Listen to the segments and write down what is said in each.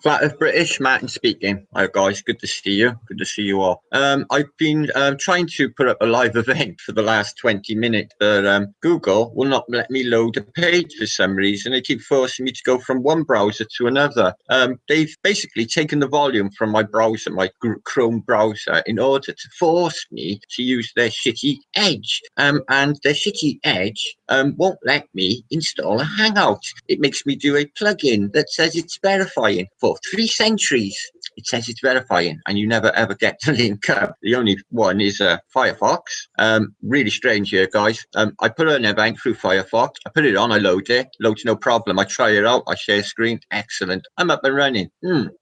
Flat Earth British, Martin speaking. Hi guys, good to see you. Good to see you all. I've been trying to put up a live event for the last 20 minutes, but Google will not let me load a page for some reason. They keep forcing me to go from one browser to another. They've basically taken the volume from my browser, my Chrome browser, in order to force me to use their shitty Edge. And their shitty Edge won't let me install a Hangout. It makes me do a plugin that says it's verifying. For 3 centuries, it says it's verifying, and you never ever get the link up. The only one is Firefox. Really strange here, guys. I put an event through Firefox. I put it on, I load it. Loads no problem. I try it out. I share screen. Excellent. I'm up and running.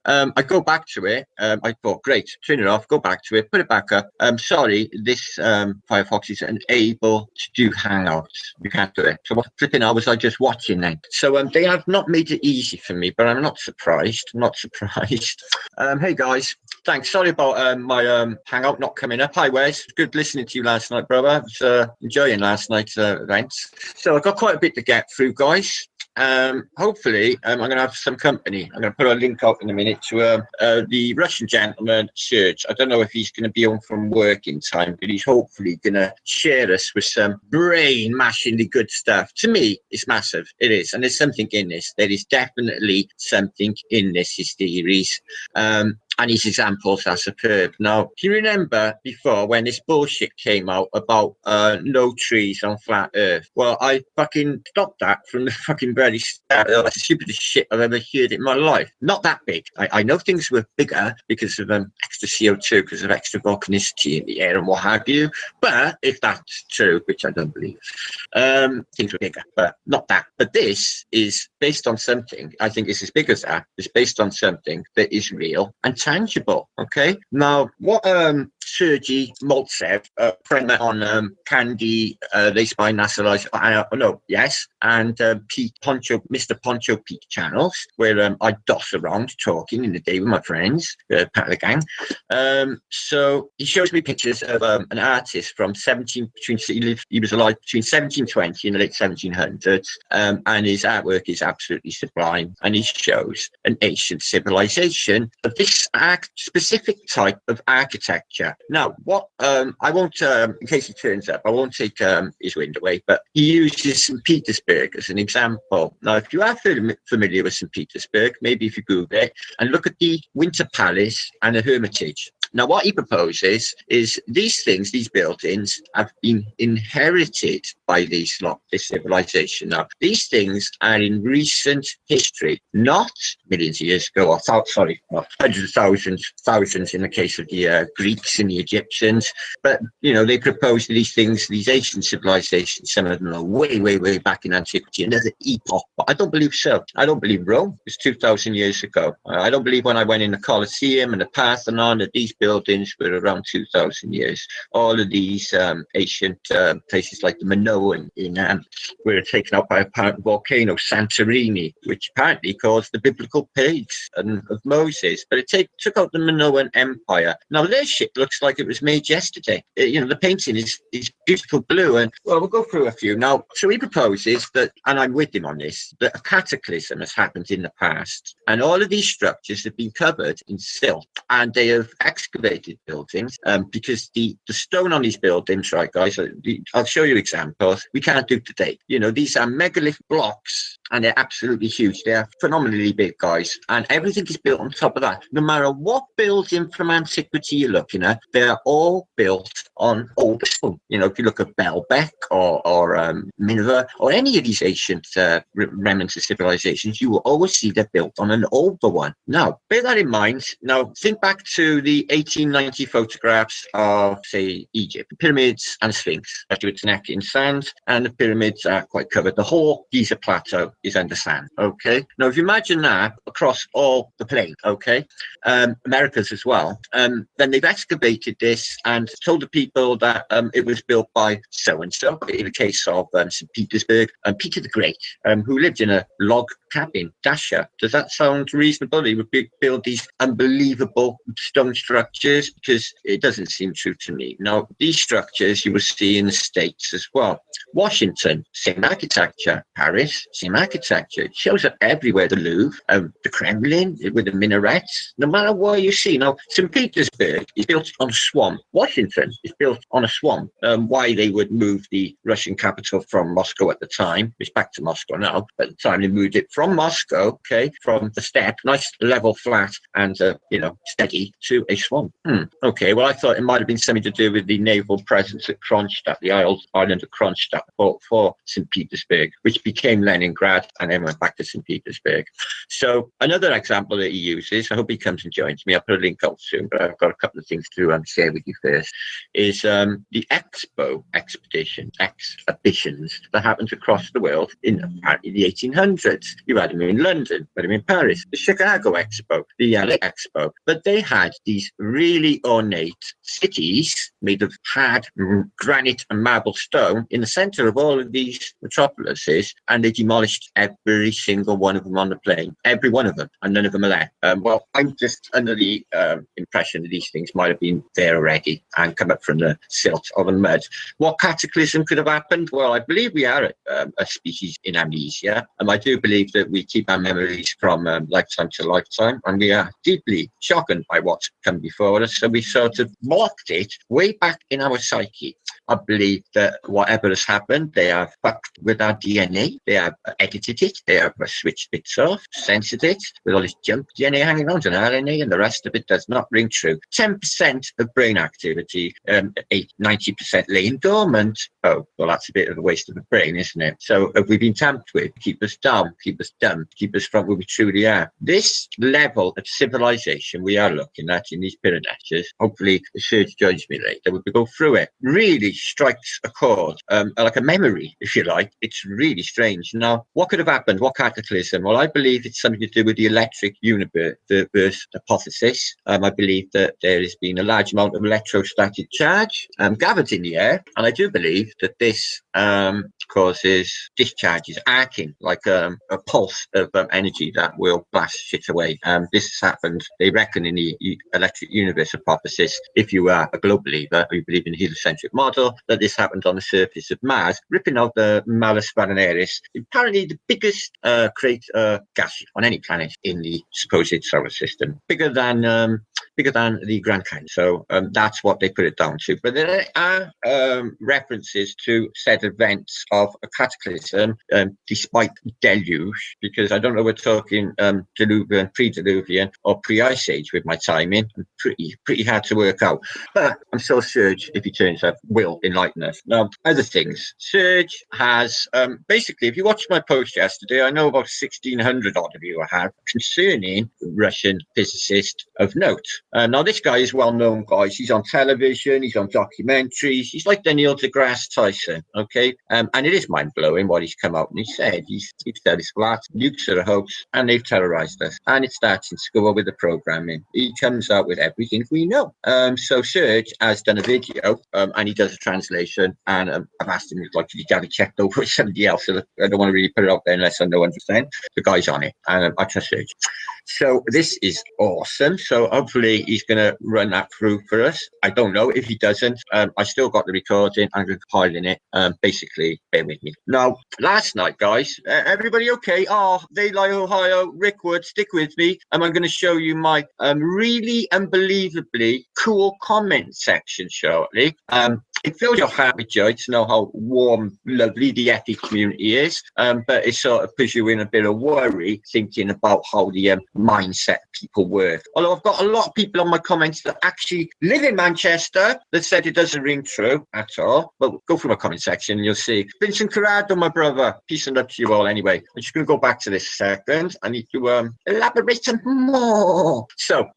I go back to it. I thought, great, turn it off, go back to it, put it back up. Sorry, this Firefox is unable to do Hangouts. You can't do it. So what flipping hours was I just watching then? So they have not made it easy for me, but I'm not surprised. Not surprised. Hey guys, thanks. Sorry about my Hangout not coming up. Hi Wes, good listening to you last night, brother. I was enjoying last night's events. So I've got quite a bit to get through, guys. Hopefully I'm going to have some company. I'm going to put a link out in a minute to the Russian gentleman, Serge. I don't know if he's going to be home from work in time, but he's hopefully going to share us with some brain-mashingly good stuff. To me, it's massive. It is. And there's something in this. There is definitely something in this, his theories. And his examples are superb. Now, do you remember before when this bullshit came out about no trees on flat Earth? Well, I fucking stopped that from the fucking very start. That's the stupidest shit I've ever heard in my life. Not that big. I know things were bigger because of extra CO2, because of extra volcanicity in the air and what have you. But if that's true, which I don't believe, things were bigger, but not that. But this is based on something. I think it's as big as that. It's based on something that is real and tangible. Okay. Now, what Sergei Maltsev, friend on Candy, They Spy Nationalized, yes, and Pete Poncho, Mr. Poncho Pete channels, where I doss around talking in the day with my friends, part of the gang. So he shows me pictures of an artist from he was alive between 1720 and the late 1700s, and his artwork is absolutely sublime, and he shows an ancient civilization of this specific type of architecture. Now, what I won't, in case he turns up, I won't take his wind away, but he uses St. Petersburg as an example. Now, if you are familiar with St. Petersburg, maybe if you Google it and look at the Winter Palace and the Hermitage. Now, what he proposes is these things, these buildings, have been inherited by this civilization. Now, these things are in recent history, not millions of years ago, or hundreds of thousands in the case of the Greeks and the Egyptians. But, you know, they propose these things, these ancient civilizations, some of them are way, way, way back in antiquity, another epoch. But I don't believe so. I don't believe Rome was 2,000 years ago. I don't believe when I went in the Colosseum and the Parthenon that these buildings were around 2,000 years. All of these ancient places like the Minoan were taken out by a apparent volcano, Santorini, which apparently caused the biblical plagues of Moses. But it took out the Minoan Empire. Now, their shit looks like it was made yesterday. The painting is beautiful blue. And, well, we'll go through a few. Now, so he proposes that, and I'm with him on this, that a cataclysm has happened in the past. And all of these structures have been covered in silt. And they have excavated buildings because the stone on these buildings, right, guys, I'll show you examples. We can't do today. These are megalith blocks, and they're absolutely huge. They are phenomenally big, guys. And everything is built on top of that. No matter what building from antiquity you're looking at, they're all built on old stone. If you look at Baalbek or Nineveh or any of these ancient remnants of civilizations, you will always see they're built on an older one. Now, bear that in mind. Now, think back to the 1890 photographs of, say, Egypt. The pyramids and the Sphinx are to its neck in sand, and the pyramids are quite covered. The whole Giza plateau is under sand, okay? Now, if you imagine that across all the plain, okay, Americas as well, then they've excavated this and told the people that it was built by so-and-so, in the case of St. Petersburg, Peter the Great, who lived in a log cabin, dasher. Does that sound reasonable? They would build these unbelievable stone structures, because it doesn't seem true to me. Now, these structures you will see in the States as well. Washington, same architecture. Paris, same architecture. It shows up everywhere. The Louvre, the Kremlin with the minarets. No matter where you see. Now, St. Petersburg is built on a swamp. Washington is built on a swamp. Why they would move the Russian capital from Moscow at the time, it's back to Moscow now, but at the time they moved it from Moscow, from the steppe, nice level flat and, steady, to a swamp. Okay, well, I thought it might have been something to do with the naval presence at Kronstadt, the island of Kronstadt, for St. Petersburg, which became Leningrad and then went back to St. Petersburg. So another example that he uses, I hope he comes and joins me, I'll put a link out soon, but I've got a couple of things to share with you first, is the exhibitions that happened across the world in the 1800s. You had them in London, you had them in Paris, the Chicago Expo, the LA Expo, but they had these really ornate cities made of hard granite and marble stone in the center of all of these metropolises, and they demolished every single one of them on the plane, every one of them, and none of them are there. Well, I'm just under the impression that these things might have been there already and come up from the silt or the mud. What cataclysm could have happened? Well, I believe we are a species in amnesia, and I do believe that we keep our memories from lifetime to lifetime, and we are deeply shocked by what's come before us, so we sort of blocked it way back in our psyche. I believe that whatever has happened, they have fucked with our DNA, they have edited it, they have switched bits off, censored it, with all this junk DNA hanging on to RNA, and the rest of it does not ring true. 10% of brain activity, 90% laying dormant. Oh, well, that's a bit of a waste of the brain, isn't it? So have we been tampered with? Keep us dumb, keep us dumb, keep us from where we truly are. This level of civilization we are looking at in these pyramid lectures, hopefully the Serge joins me later, we go through it, really strikes a chord, like a memory, if you like. It's really strange. Now, what could have happened? What cataclysm? Well, I believe it's something to do with the electric universe hypothesis. I believe that there has been a large amount of electrostatic charge gathered in the air, and I do believe that this causes discharges, arcing, like a pulse of energy that will blast shit away. This has happened, they reckon, in the electric universe hypothesis, if you are a globe believer or you believe in the heliocentric model, that this happened on the surface of Mars, ripping out the Malus Varanaris, apparently the biggest gas on any planet in the supposed solar system, bigger than the Grand Canyon. So that's what they put it down to. But there are references to said events of a cataclysm despite deluge, because I don't know, we're talking Diluvian, pre-Diluvian, or pre-Ice Age with my timing. Pretty hard to work out. But I'm sure Serge, if he turns up, will enlighten us. Now, other things. Serge has, basically, if you watched my post yesterday, I know about 1,600 odd of you I have, concerning Russian physicist of note. Now, this guy is well-known, guys. He's on television, he's on documentaries. He's like the Neil deGrasse Tyson, okay? And it is mind-blowing what he's come out and he said. He's said it's flat, nukes are a hoax, and they've terrorized us. And it starts in school with the programming. He comes out with everything we know. So Serge has done a video, and he does a translation, and I've asked him, like, if he got it checked over with somebody else. So I don't want to really put it out there unless I know 100%. The guy's on it, and I trust Serge. So this is awesome. So hopefully he's going to run that through for us. I don't know if he doesn't. I still got the recording. I'm compiling it. Basically, bear with me. Now, last night, guys, everybody okay? Oh, they like Ohio. Rick Wood, stick with me. And I'm going to show you my really unbelievably cool comment section shortly. It fills your heart with joy to know how warm, lovely the FE community is, but it sort of puts you in a bit of worry thinking about how the mindset people work. Although I've got a lot of people on my comments that actually live in Manchester that said it doesn't ring true at all. But go through my comment section and you'll see. Vincent Corrado, my brother. Peace and love to you all anyway. I'm just going to go back to this a second. I need to elaborate some more. So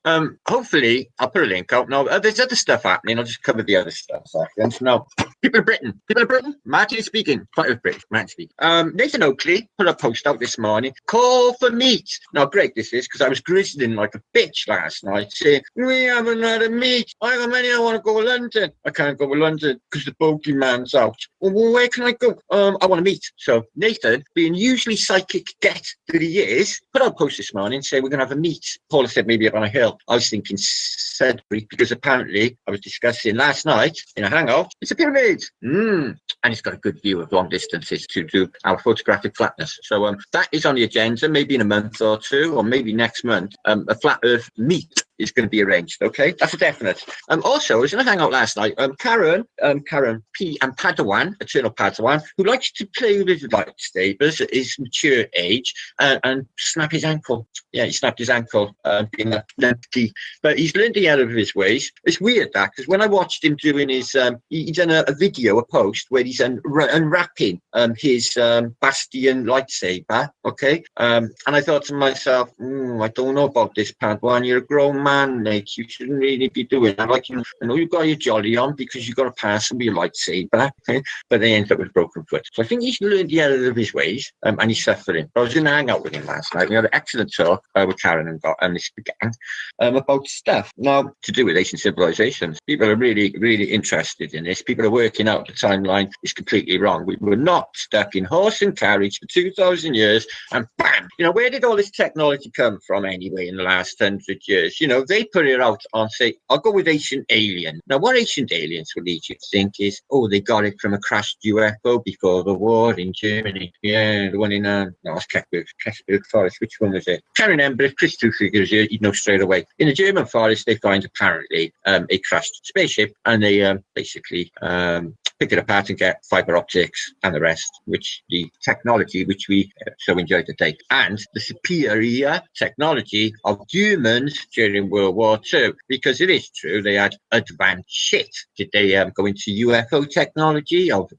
hopefully I'll put a link out. Now, there's other stuff happening. I'll just cover the other stuff a second. civilizations. Now, people of Britain, Martin speaking, quite of British, Martin speaking. Nathan Oakley put a post out this morning, call for meat. Now, great this is, because I was grizzling like a bitch last night, saying, we haven't had a meat. I want to go to London. I can't go to London because the bogeyman's out. Well, where can I go? I want to meet. So Nathan, being usually psychic get that he is, put out a post this morning saying we're going to have a meet. Paula said maybe up on a hill. I was thinking Sudbury, because apparently I was discussing last night in a hangout, it's a pyramid. And it's got a good view of long distances to do our photographic flatness. So that is on the agenda, maybe in a month or two, or maybe next month. A flat earth meet is going to be arranged. Okay, that's a definite. Also, I was in a hangout last night. Karen P and Padawan, Eternal Padawan, who likes to play with lightsabers at his mature age and snap his ankle. Yeah, he snapped his ankle being a lefty, but he's learned the error of his ways. It's weird that, because when I watched him doing his, he's done a video, a post where he's unwrapping his Bastion lightsaber. Okay, and I thought to myself, I don't know about this, Padawan. You're a grown man, mate. You shouldn't really be doing that. Like, I know you've got your jolly on because you've got to pass and be a lightsaber, okay? But they end up with a broken foot. So I think he's learned the error of his ways, and he's suffering. I was in a hangout with him last night. We had an excellent talk with Karen and this gang about stuff. Now, to do with ancient civilizations, people are really, really interested in this. People are working out the timeline is completely wrong. We were not stuck in horse and carriage for 2,000 years, and bam! Where did all this technology come from anyway in the last 100 years? They put it out on, say, I'll go with ancient alien. Now, what ancient aliens will lead you to think is, they got it from a crashed UFO before the war in Germany. Yeah, the one in, it's Kecksburg Forest. Which one was it? Can't remember. If Chris Two figures, you'd know straight away. In the German forest, they find apparently a crashed spaceship, and they basically pick it apart and get fiber optics and the rest, which the technology which we so enjoy today, and the superior technology of humans during World War II, because it is true they had advanced shit. Did they go into UFO technology of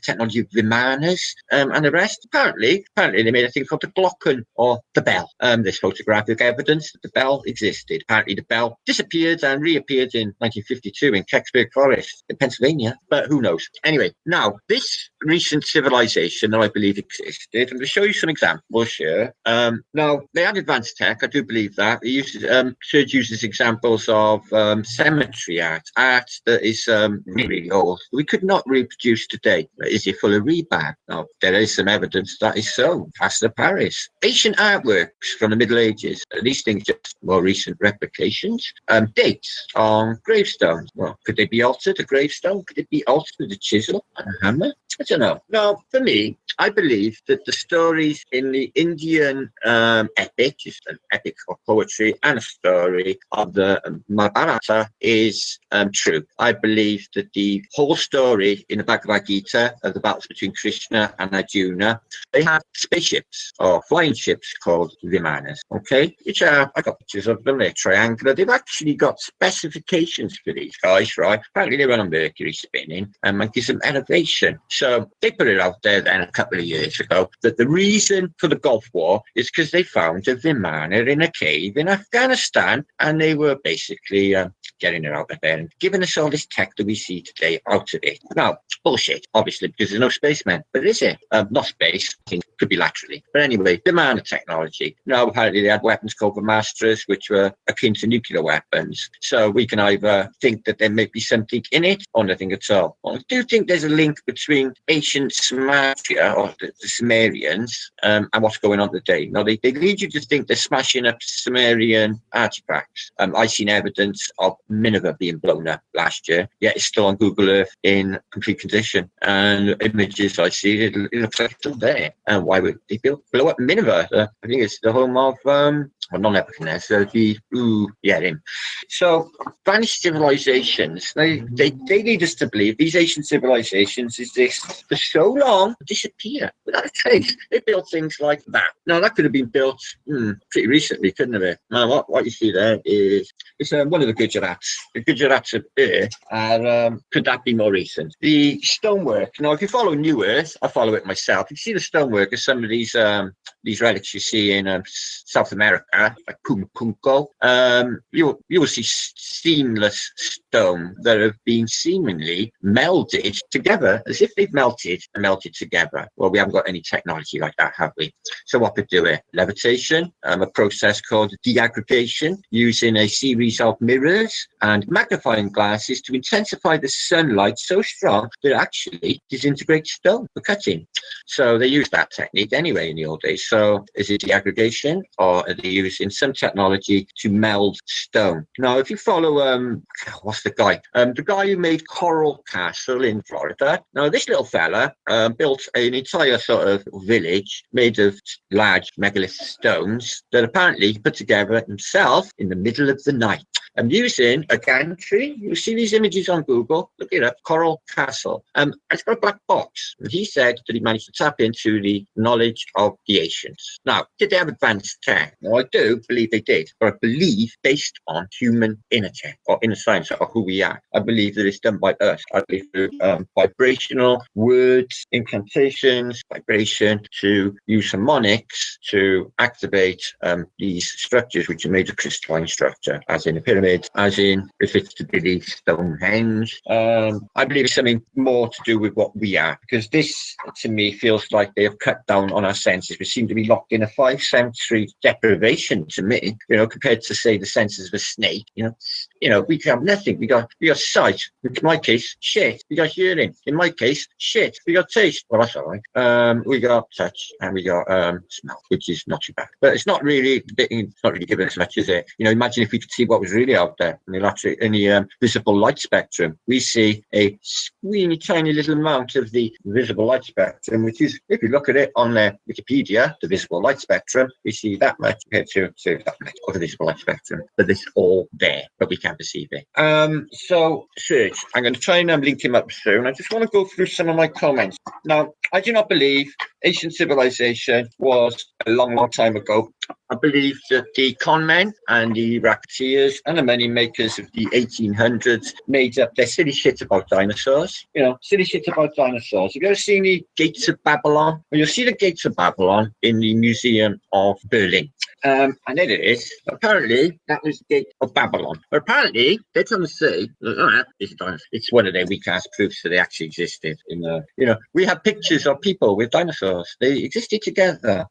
technology of Vimanas and the rest? Apparently they made a thing called the Glocken, or the bell. There's photographic evidence that the bell existed. Apparently the bell disappeared and reappeared in 1952 in Kecksburg Forest in Pennsylvania, but who knows? Anyway, now this recent civilization that I believe existed, I'm going to show you some examples here. Now, they had advanced tech, I do believe that. They Serge uses examples of cemetery art that is really old. We could not reproduce today. Is it full of rebar? No, there is some evidence that is so. Plaster Paris. Ancient artworks from the Middle Ages. These things just more recent replications. Dates on gravestones. Well, could they be altered, a gravestone? Could it be altered with a chisel and a hammer? I don't know. Now, for me, I believe that the stories in the Indian epic, is an epic of poetry and a story of the Mahabharata, is true. I believe that the whole story in the Bhagavad Gita of the battles between Krishna and Arjuna, they have spaceships or flying ships called Vimanas, okay? Which are, I got pictures of them, they're triangular. They've actually got specifications for these guys, right? Apparently they run on Mercury spinning and gives them elevation. So they put it out there then a couple of years ago that the reason for the Gulf War is because they found a Vimana in a cave in Afghanistan, and they were basically getting it out of there and giving us all this tech that we see today out of it. Now, bullshit, obviously, because there's no spacemen. But is it? Not space. I think it could be laterally. But anyway, Vimana technology. Now, apparently they had weapons called Vimastras, which were akin to nuclear weapons. So we can either think that there may be something in it or nothing at all. Well, I do think there's a link between ancient Sumeria, or the Sumerians, and what's going on today. Now, they lead you to think they're smashing up Sumerian artifacts. I've seen evidence of Nineveh being blown up last year, yet it's still on Google Earth in complete condition. And images I see, it looks like it's still there. And why would they blow up Nineveh? I think it's the home of, not Nebuchadnezzar, him. So, vanished civilizations, they lead us to believe these these ancient civilizations is this, for so long, disappear without a trace. They built things like that. Now, that could have been built pretty recently, couldn't it? Now, what you see there is it's one of the Gujaratas. The Gujaratas of Earth, and could that be more recent? The stonework. Now, if you follow New Earth, I follow it myself. You see the stonework of some of these relics you see in South America, like Punko. You will see seamless stone that have been seemingly melded together, as if they've melted together. Well, we haven't got any technology like that, have we? So what could do it? Levitation, a process called deaggregation, using a series of mirrors and magnifying glasses to intensify the sunlight so strong that it actually disintegrates stone for cutting. So they used that technique anyway in the old days. So is it deaggregation, or are they using some technology to meld stone? Now, if you follow, what's the guy? The guy who made Coral Castle in Florida. Now, this little fella built an entire sort of village made of large megalith stones that apparently he put together himself in the middle of the night. I'm using a gantry. You see these images on Google? Look it up, Coral Castle. It's got a black box. And he said that he managed to tap into the knowledge of the ancients. Now, did they have advanced tech? Well, I do believe they did, but I believe based on human inner tech or inner science or who we are. I believe that it's done by us. I believe through vibrational words, incantations, vibration, to use harmonics to activate these structures which are made of crystalline structure, as in a pyramid, as in, if it's to believe, Stonehenge. I believe it's something more to do with what we are, because this, to me, feels like they have cut down on our senses. We seem to be locked in a 5-sensory deprivation, to me, compared to, say, the senses of a snake. We have nothing. We got sight. In my case, shit. We got hearing. In my case, shit. We got taste. Well, that's all right. We got touch, and we got smell, which is not too bad. But it's not really giving us much, is it? Imagine if we could see what was really out there in the visible light spectrum. We see a squeamy tiny little amount of the visible light spectrum, which is, if you look at it on Wikipedia, the visible light spectrum, we see that much compared to that much of the visible light spectrum. But it's all there, but we can't perceive it. So Serge, I'm going to try and link him up soon. I just want to go through some of my comments. Now, I do not believe ancient civilization was a long, long time ago. I believe that the con men and the racketeers and the money makers of the 1800s made up their silly shit about dinosaurs. Silly shit about dinosaurs. Have you ever seen the Gates of Babylon? Well, you'll see the Gates of Babylon in the Museum of Berlin. And there it is. Apparently, that was the Gate of Babylon. But apparently, they're trying to say, it's one of their weak-ass proofs that they actually existed. We have pictures of people with dinosaurs. They existed together.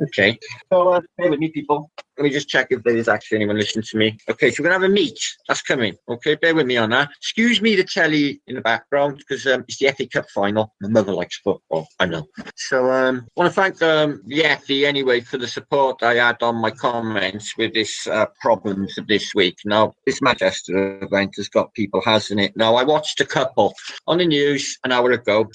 Okay. So, bear with me, people. Let me just check if there is actually anyone listening to me. Okay, so we're going to have a meet. That's coming. Okay, bear with me on that. Excuse me the telly in the background, because it's the FA Cup final. My mother likes football, I know. So I want to thank the FA anyway for the support I had on my comments with this problems of this week. Now, this Manchester event has got people, hasn't it? Now, I watched a couple on the news an hour ago.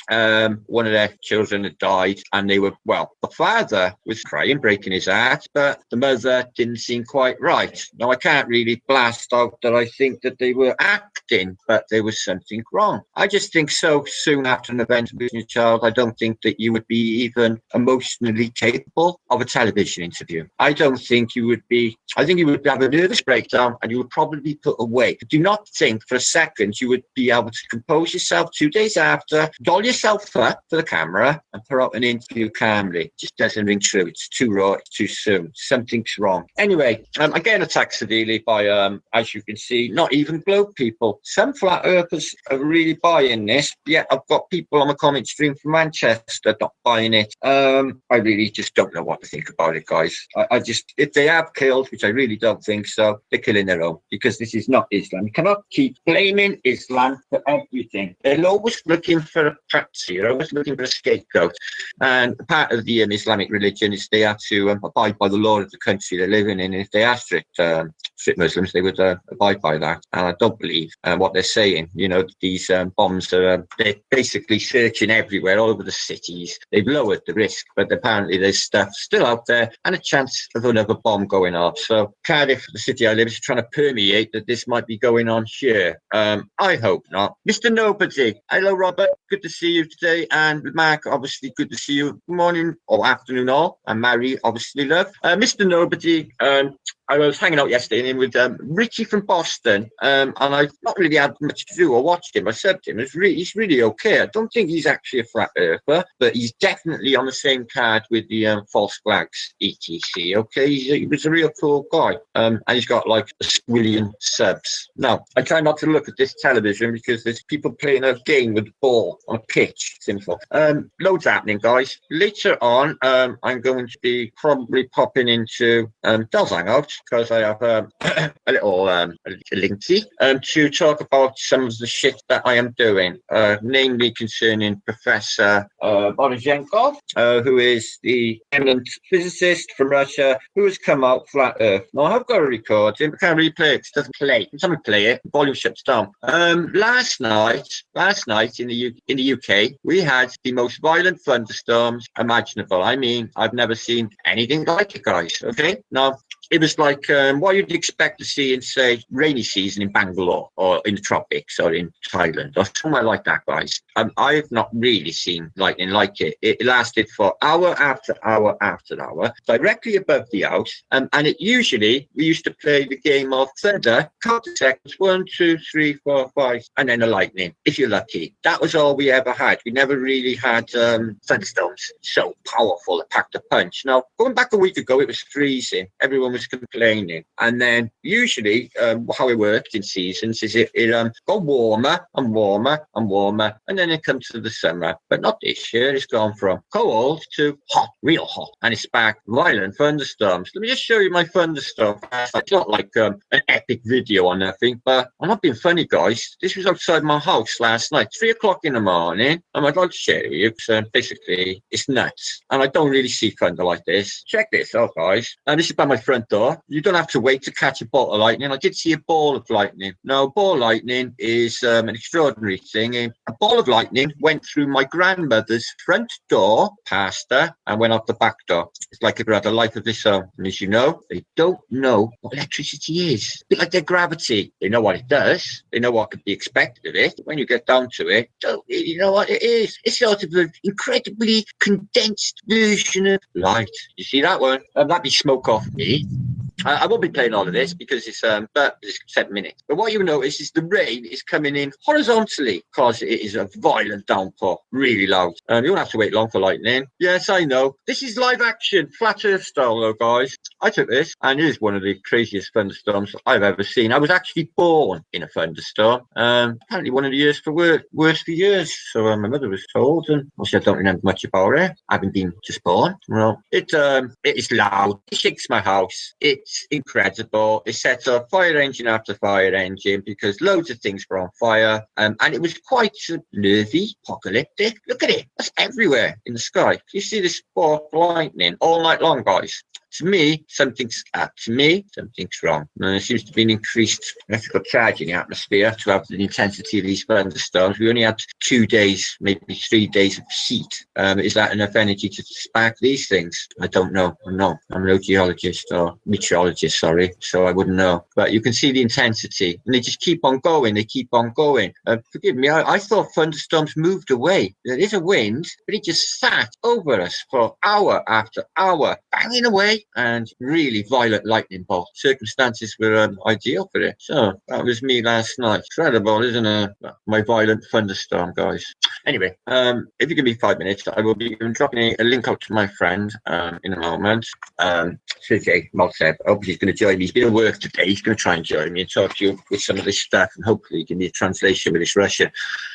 One of their children had died, and they were, the father was crying, breaking his heart, but the mother didn't seem quite right. Now, I can't really blast out that I think that they were acting, but there was something wrong. I just think so soon after an event with your child, I don't think that you would be even emotionally capable of a television interview. I don't think you would be. I think you would have a nervous breakdown and you would probably be put away. Do not think for a second you would be able to compose yourself 2 days after, doll yourself up for the camera and put out an interview calmly. It just doesn't ring true. It's too raw, it's too soon. Something's wrong. Anyway, I'm getting attacked severely by, as you can see, not even globe people. Some flat earthers are really buying this, yet I've got people on the comment stream from Manchester not buying it. I really just don't know what to think about it, guys. I just, if they have killed, which I really don't think so, they're killing their own, because this is not Islam. You cannot keep blaming Islam for everything. They're always looking for a patsy. They're always looking for a scapegoat. And part of the Islamic religion is they have to abide by the law of the country they living in. If they are strict Muslims, they would abide by that. And I don't believe what they're saying. You know, these bombs are they're basically searching everywhere, all over the cities. They've lowered the risk, but apparently there's stuff still out there and a chance of another bomb going off. So Cardiff, the city I live in, is trying to permeate that this might be going on here. I hope not. Mr. Nobody. Hello, Robert. Good to see you today. And Mark, obviously, good to see you. Good morning or afternoon all. And Mary, obviously, love. Mr. Nobody, I was hanging out yesterday with Richie from Boston, and I've not really had much to do or watched him. I said to him, he's really okay. I don't think he's actually a flat earther, but he's definitely on the same card with the false flags, etc. Okay, he was a real cool guy, and he's got like a squillion subs. Now, I try not to look at this television because there's people playing a game with the ball on a pitch. Simple. Loads happening, guys. Later on, I'm going to be probably popping into Del's Hangout, because I have a little linky to talk about some of the shit that I am doing, namely concerning Professor Borozhenkov, who is the eminent physicist from Russia who has come out flat Earth. Now, I've got a recording, I can't really play it because it doesn't play. Someone play it, the volume shuts down. Last night in the UK, we had the most violent thunderstorms imaginable. I mean, I've never seen anything like it, guys. Okay, now it was like what you'd expect to see in, say, rainy season in Bangalore or in the tropics or in Thailand or somewhere like that, guys. I've not really seen lightning like it. It lasted for hour after hour after hour, directly above the house. And it usually, we used to play the game of thunder, count the seconds, 1, 2, 3, 4, 5, and then a lightning, if you're lucky. That was all we ever had. We never really had thunderstorms so powerful, it packed a punch. Now, going back a week ago, it was freezing. Everyone was complaining. And then usually how it worked in seasons is it got warmer and warmer and warmer, and then it comes to the summer. But not this year. It's gone from cold to hot, real hot, and it's back violent thunderstorms. Let me just show you my thunderstorm. It's not like an epic video or nothing, but I'm not being funny, guys. This was outside my house last night, 3 o'clock in the morning, and I'd like to share with you because basically it's nuts, and I don't really see thunder like this. Check this out, guys. And this is by my front door. You don't have to wait to catch a bolt of lightning. I did see a ball of lightning. Now, a ball of lightning is an extraordinary thing. A ball of lightning went through my grandmother's front door, past her, and went out the back door. It's like it had a life of its own. And as you know, they don't know what electricity is. A bit like their gravity. They know what it does. They know what could be expected of it. But when you get down to it, don't really know what it is. It's sort of an incredibly condensed version of light. You see that one? That'd be smoke off me. I won't be playing all of this because it's 7 minutes. But what you notice is the rain is coming in horizontally because it is a violent downpour, really loud. You don't have to wait long for lightning. Yes, I know. This is live action, flat earth style though, guys. I took this and it is one of the craziest thunderstorms I've ever seen. I was actually born in a thunderstorm. Apparently one of the years for worst for years. So my mother was told, and obviously I don't remember much about it. I haven't been just born. Well, it is loud. It shakes my house. It's incredible. It sets off fire engine after fire engine because loads of things were on fire, and it was quite nervy, apocalyptic. Look at it. That's everywhere in the sky. You see this spark lightning all night long, guys. To me, something's wrong. There seems to be an increased electrical charge in the atmosphere to have the intensity of these thunderstorms. We only had 2 days, maybe 3 days of heat. Is that enough energy to spark these things? I don't know. I'm no geologist or meteorologist, sorry, so I wouldn't know. But you can see the intensity, and they just keep on going. Forgive me, I thought thunderstorms moved away. There is a wind, but it just sat over us for hour after hour, banging away. And really violent lightning bolt. Circumstances were ideal for it. So that was me last night. Incredible, isn't it? My violent thunderstorm, guys. Anyway, if you give me 5 minutes, I will be dropping a link out to my friend in a moment. Sergey Maltsev. I hope he's going to join me. He's been at work today. He's going to try and join me and talk to you with some of this stuff and hopefully give me a translation with this Russian.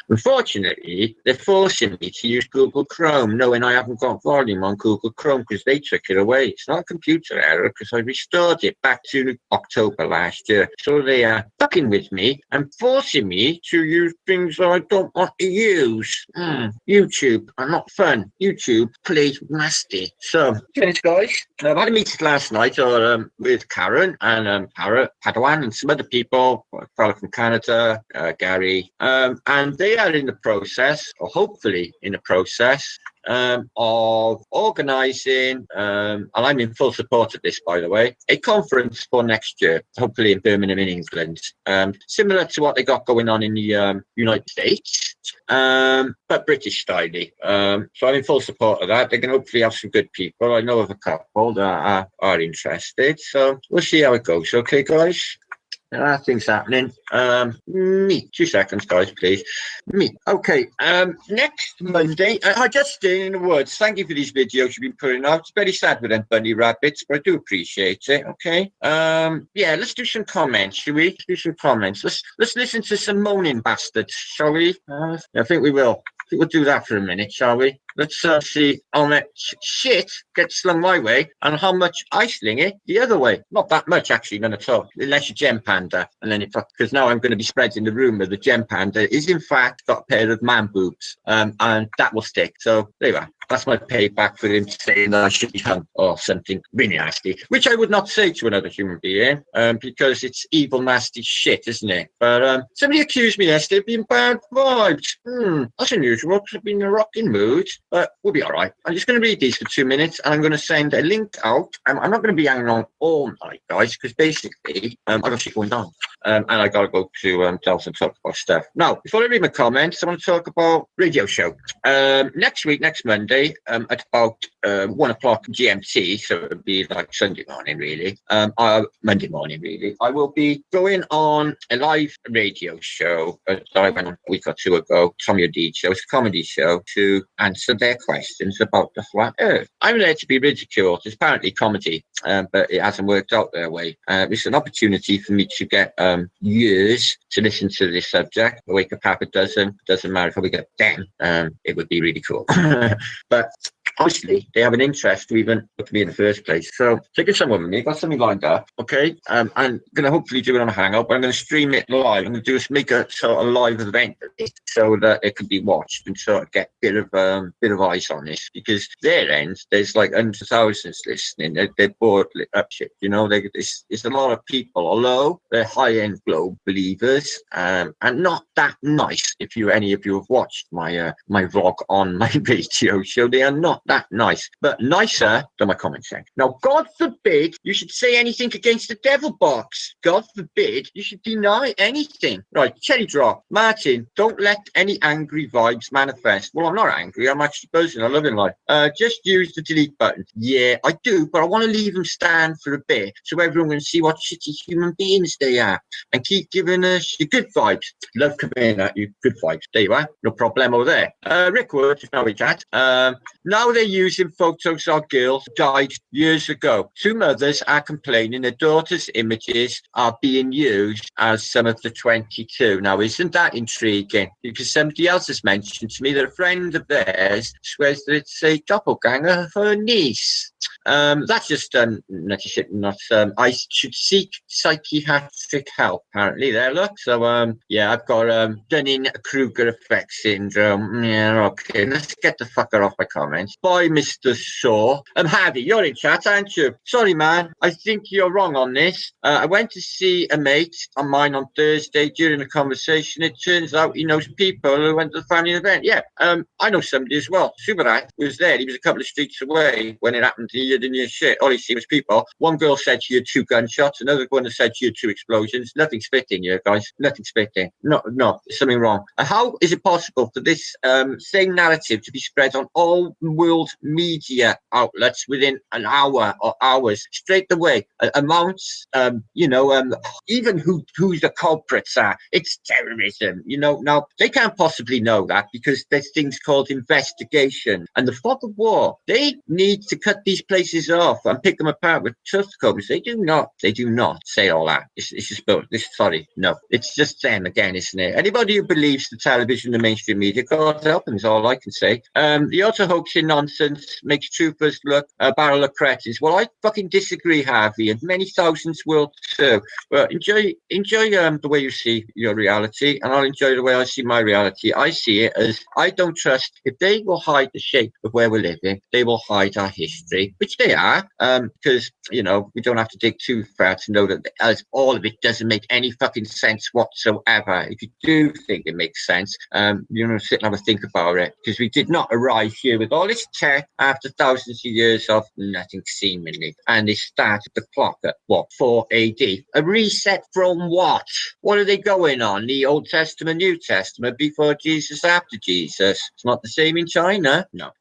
Unfortunately, they're forcing me to use Google Chrome, knowing I haven't got volume on Google Chrome because they took it away. It's not a computer error because I restored it back to October last year. So they are fucking with me and forcing me to use things that I don't want to use. YouTube are not fun. YouTube plays nasty. So, thanks, guys. I've had a meeting last night with Karen and Padawan and some other people, fellow from Canada, Gary, and they are in the process, or hopefully in the process, of organising, and I'm in full support of this, by the way, a conference for next year, hopefully in Birmingham in England, similar to what they got going on in the United States, but British style. So I'm in full support of that. They can hopefully have some good people. I know of a couple that are interested, so we'll see how it goes. Okay, guys? Things happening. Me. 2 seconds, guys, please. Me. Okay. Next Monday, Justin in the woods. Thank you for these videos you've been putting out. It's very sad with them bunny rabbits, but I do appreciate it. Okay. Yeah. Let's do some comments, shall we? Let's do some comments. Let's listen to some moaning bastards, shall we? I think we will. I think we'll do that for a minute, shall we? Let's see how much shit gets slung my way and how much I sling it the other way. Not that much, actually, none at all. Unless you're Gem Panda. And then because now I'm going to be spreading the rumour that Gem Panda is, in fact, got a pair of man boobs. And that will stick. So there you are. That's my payback for him saying that I should be hung or something really nasty, which I would not say to another human being, because it's evil, nasty shit, isn't it? But somebody accused me yesterday of being bad vibes. That's unusual because I've been in a rocking mood, but we'll be all right. I'm just going to read these for 2 minutes, and I'm going to send a link out. I'm not going to be hanging on all night, guys, because basically I've got shit going on. And I got to go to Delta and talk about stuff. Now, before I read my comments, I want to talk about radio show. Next week, next Monday, at about 1 o'clock GMT, so it would be like Sunday morning, really. Monday morning, really. I will be going on a live radio show that I went on a week or two ago, Tommy O'Deed show. It's a comedy show to answer their questions about the flat earth. I'm there to be ridiculed. It's apparently comedy, but it hasn't worked out their way. It's an opportunity for me to get years to listen to this subject. I wake up half a dozen. Doesn't matter if I wake up 10. It would be really cool. But obviously, they have an interest to even look at me in the first place. So take someone with me. Got something lined up, okay? I'm going to hopefully do it on a Hangout, but I'm going to stream it live. I'm going to make a sort of live event of it so that it can be watched and sort of get a bit of eyes on this, because their end, there's like hundreds of thousands listening. They're bored up shit, you know. It's a lot of people, although they're high-end globe believers, and not that nice. If any of you have watched my vlog on my radio show, they are not that nice, but nicer than my comment section. Now, God forbid you should say anything against the devil box. God forbid you should deny anything. Right, cherry drop. Martin, don't let any angry vibes manifest. Well, I'm not angry. I'm actually buzzing. I love it life. Just use the delete button. Yeah, I do, but I want to leave them stand for a bit so everyone can see what shitty human beings they are and keep giving us your good vibes. Love coming at you. Good vibes. There you are. No problemo there. Rick Wood, now we chat. Now they're using photos of girls who died years ago. 2 mothers are complaining their daughters' images are being used as some of the 22. Now, isn't that intriguing? Because somebody else has mentioned to me that a friend of theirs swears that it's a doppelganger of her niece. That's just nutty shit. I should seek psychiatric help. Apparently, there. Look. So yeah, I've got Dunning-Kruger effect syndrome. Yeah, okay. Let's get the fucker off my comments. Bye, Mr. Shaw. Harvey, you're in chat, aren't you? Sorry, man. I think you're wrong on this. I went to see a mate of mine on Thursday during a conversation. It turns out he knows people who went to the family event. Yeah, I know somebody as well. Subarat was there. He was a couple of streets away when it happened. He didn't hear shit. All he see was people. One girl said she had 2 gunshots. Another one said she had 2 explosions. Nothing's fitting here, guys. Nothing's fitting. No, there's something wrong. How is it possible for this same narrative to be spread on all world media outlets within an hour or hours straight away? Amounts, even who the culprits are. It's terrorism, you know. Now, they can't possibly know that because there's things called investigation and the fog of war. They need to cut these these places off and pick them apart with telescopes. They do not say all that. It's just, sorry, no. It's just them again, isn't it? Anybody who believes the television, the mainstream media, God help them is all I can say. The auto hoaxing nonsense makes truthers look a barrel of cretins. Well, I fucking disagree, Harvey, and many thousands will too. But enjoy the way you see your reality, and I'll enjoy the way I see my reality. I see it as I don't trust. If they will hide the shape of where we're living, they will hide our history, which they are, because, you know, we don't have to dig too far to know that as all of it doesn't make any fucking sense whatsoever. If you do think it makes sense, you know, sit and have a think about it, because we did not arrive here with all this tech after thousands of years of nothing seemingly, and they started the clock at what, 4 AD? A reset from what? What are they going on? The Old Testament, New Testament, before Jesus, after Jesus? It's not the same in China. No.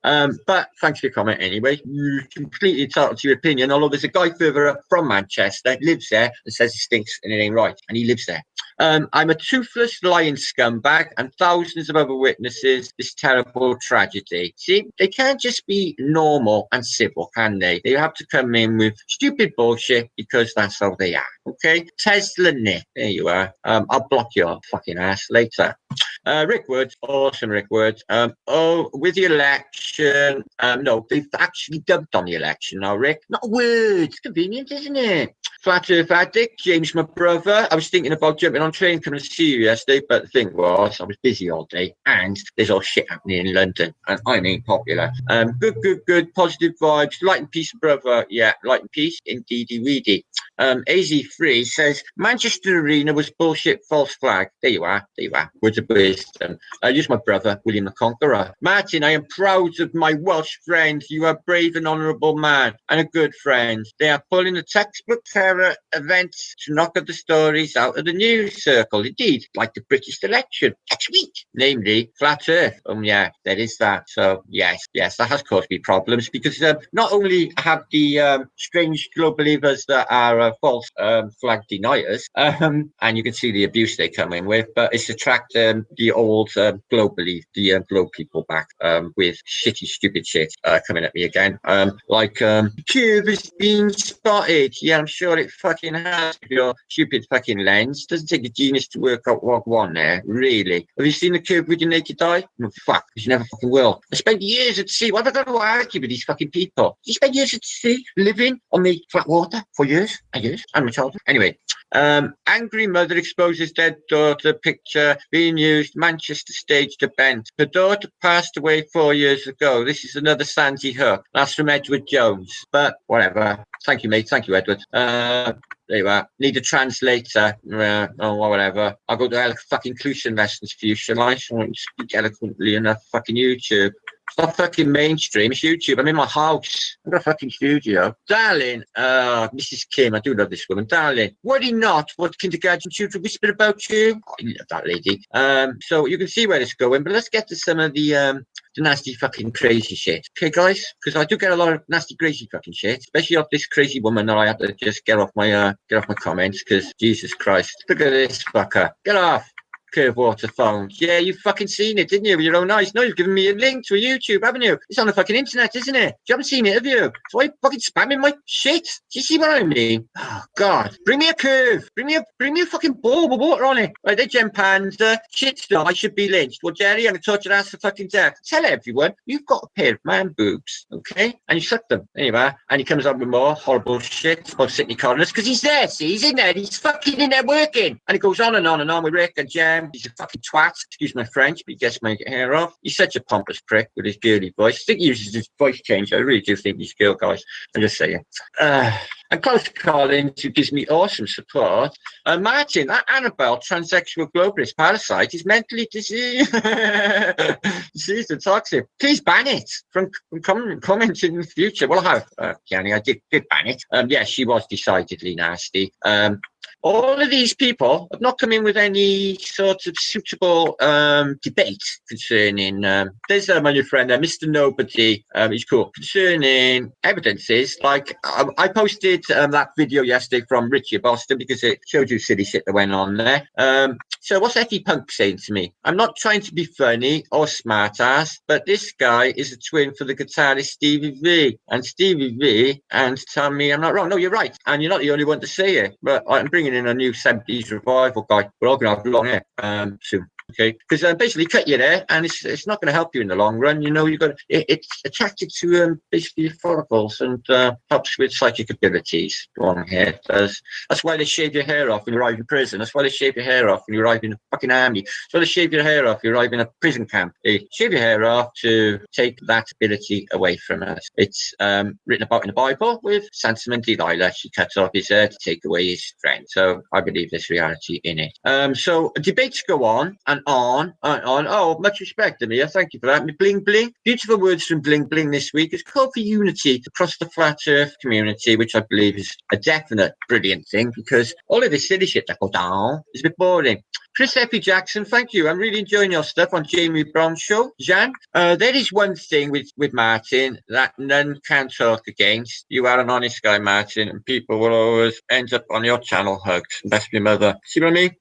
But thanks for your comment anyway. You're completely entitled to your opinion, although there's a guy further up from Manchester, lives there, and says it stinks and it ain't right, and he lives there. I'm a toothless lying scumbag, and thousands of other witnesses this terrible tragedy. See, they can't just be normal and civil, can they? They have to come in with stupid bullshit because that's how they are. Okay, Tesla Nick, there you are. I'll block your fucking ass later. Rick Woods, awesome Rick Woods. With the election, no, they've actually dumped on the election now, Rick. Not words, convenient, isn't it? Flat Earth Addict, James, my brother. I was thinking about jumping on train coming to see you yesterday, but the thing was, I was busy all day, and there's all shit happening in London, and I ain't popular. Good, positive vibes, light and peace, brother. Yeah, light and peace, indeedy weedy. AZ3 says Manchester Arena was bullshit, false flag. There you are. Words of wisdom. Just my brother, William the Conqueror. Martin, I am proud of my Welsh friends. You are a brave and honourable man and a good friend. They are pulling the textbook terror events to knock the stories out of the news circle. Indeed, like the British election next week, namely Flat Earth. Yeah, there is that. So yes, that has caused me problems because not only have the strange global believers that are false flag deniers, and you can see the abuse they come in with, but it's attracted the old globe people back with shitty, stupid shit coming at me again. Cube has been spotted. Yeah, I'm sure it fucking has. With your stupid fucking lens, doesn't take a genius to work out what one there. Really? Have you seen the cube with your naked eye? No, fuck, you never fucking will. I spent years at sea. Why have I got to argue with these fucking people? You spent years at sea, living on the flat water for years and years, and my childhood. Anyway, angry mother exposes dead daughter picture being used Manchester staged event. Her daughter passed away 4 years ago. This is another Sandy Hook. That's from Edward Jones. But whatever. Thank you, mate. Thank you, Edward. There you are. Need a translator. Or whatever. I'll go to fucking inclusion lessons for you, shall I? I won't speak eloquently enough. Fucking YouTube. It's not fucking mainstream, it's YouTube. I'm in my house. I've got a fucking studio. Darling, Mrs. Kim, I do love this woman. Darling, worry not what kindergarten tutor whispered about you. Oh, I love that lady. So you can see where it's going, but let's get to some of the nasty fucking crazy shit. Okay, guys? Because I do get a lot of nasty crazy fucking shit, especially off this crazy woman that I had to just get off my comments, because Jesus Christ. Look at this fucker. Get off. Curve water phone. Yeah, you've fucking seen it, didn't you, with your own eyes? No, you've given me a link to a YouTube, haven't you? It's on the fucking internet, isn't it? You haven't seen it, have you? So why are you fucking spamming my shit? Do you see what I mean? Oh, God. Bring me a curve. Bring me a fucking ball with water on it. Right, they gem panda. Shit stuff. I should be lynched. Well, Jerry, I'm going to torture ass to fucking death. Tell everyone, you've got a pair of man boobs, okay? And you suck them. There you are. And he comes up with more horrible shit about Sydney Corners, because he's there, see? He's in there. He's fucking in there working. And it goes on and on and on with Rick and Jem. He's a fucking twat, excuse my French, but he gets my hair off. He's such a pompous prick with his girly voice. I think he uses his voice change. I really do think he's girl, guys. I'm just saying. And close to Collins, who gives me awesome support. Martin, that Annabelle transsexual globalist parasite is mentally diseased. Diseased and toxic. Please ban it from commenting in the future. Well, I have, Kenny, I did ban it. Yeah, she was decidedly nasty. all of these people have not come in with any sort of suitable debate concerning. There's my new friend, Mr. Nobody. He's cool. Concerning evidences, like I posted that video yesterday from Richie Boston because it showed you silly shit that went on there. So what's Effie Punk saying to me? I'm not trying to be funny or smart ass, but this guy is a twin for the guitarist Stevie V. And Stevie V, and tell me I'm not wrong. No, you're right. And you're not the only one to say it. But I'm bringing in a new 70s revival guy. We're all going to have long hair soon. Okay, because basically cut your hair, and it's not going to help you in the long run. You know, it's attracted to basically your follicles and helps with psychic abilities. Long hair does. That's why they shave your hair off when you arrive in prison. That's why they shave your hair off when you arrive in the fucking army. That's why they shave your hair off when you arrive in a prison camp. They shave your hair off to take that ability away from us. It's written about in the Bible with Samson and Delilah. She cuts off his hair to take away his strength. So I believe there's reality in it. So debates go on. And on. Oh, much respect, Amir. Thank you for that. Bling Bling. Beautiful words from Bling Bling this week. It's called for unity across the flat earth community, which I believe is a definite brilliant thing because all of this silly shit that goes down is a bit boring. Chris Effie Jackson, thank you. I'm really enjoying your stuff on Jamie Brown's show. Jan, there is one thing with Martin that none can talk against. You are an honest guy, Martin, and people will always end up on your channel hugs. Best your mother. See what I mean?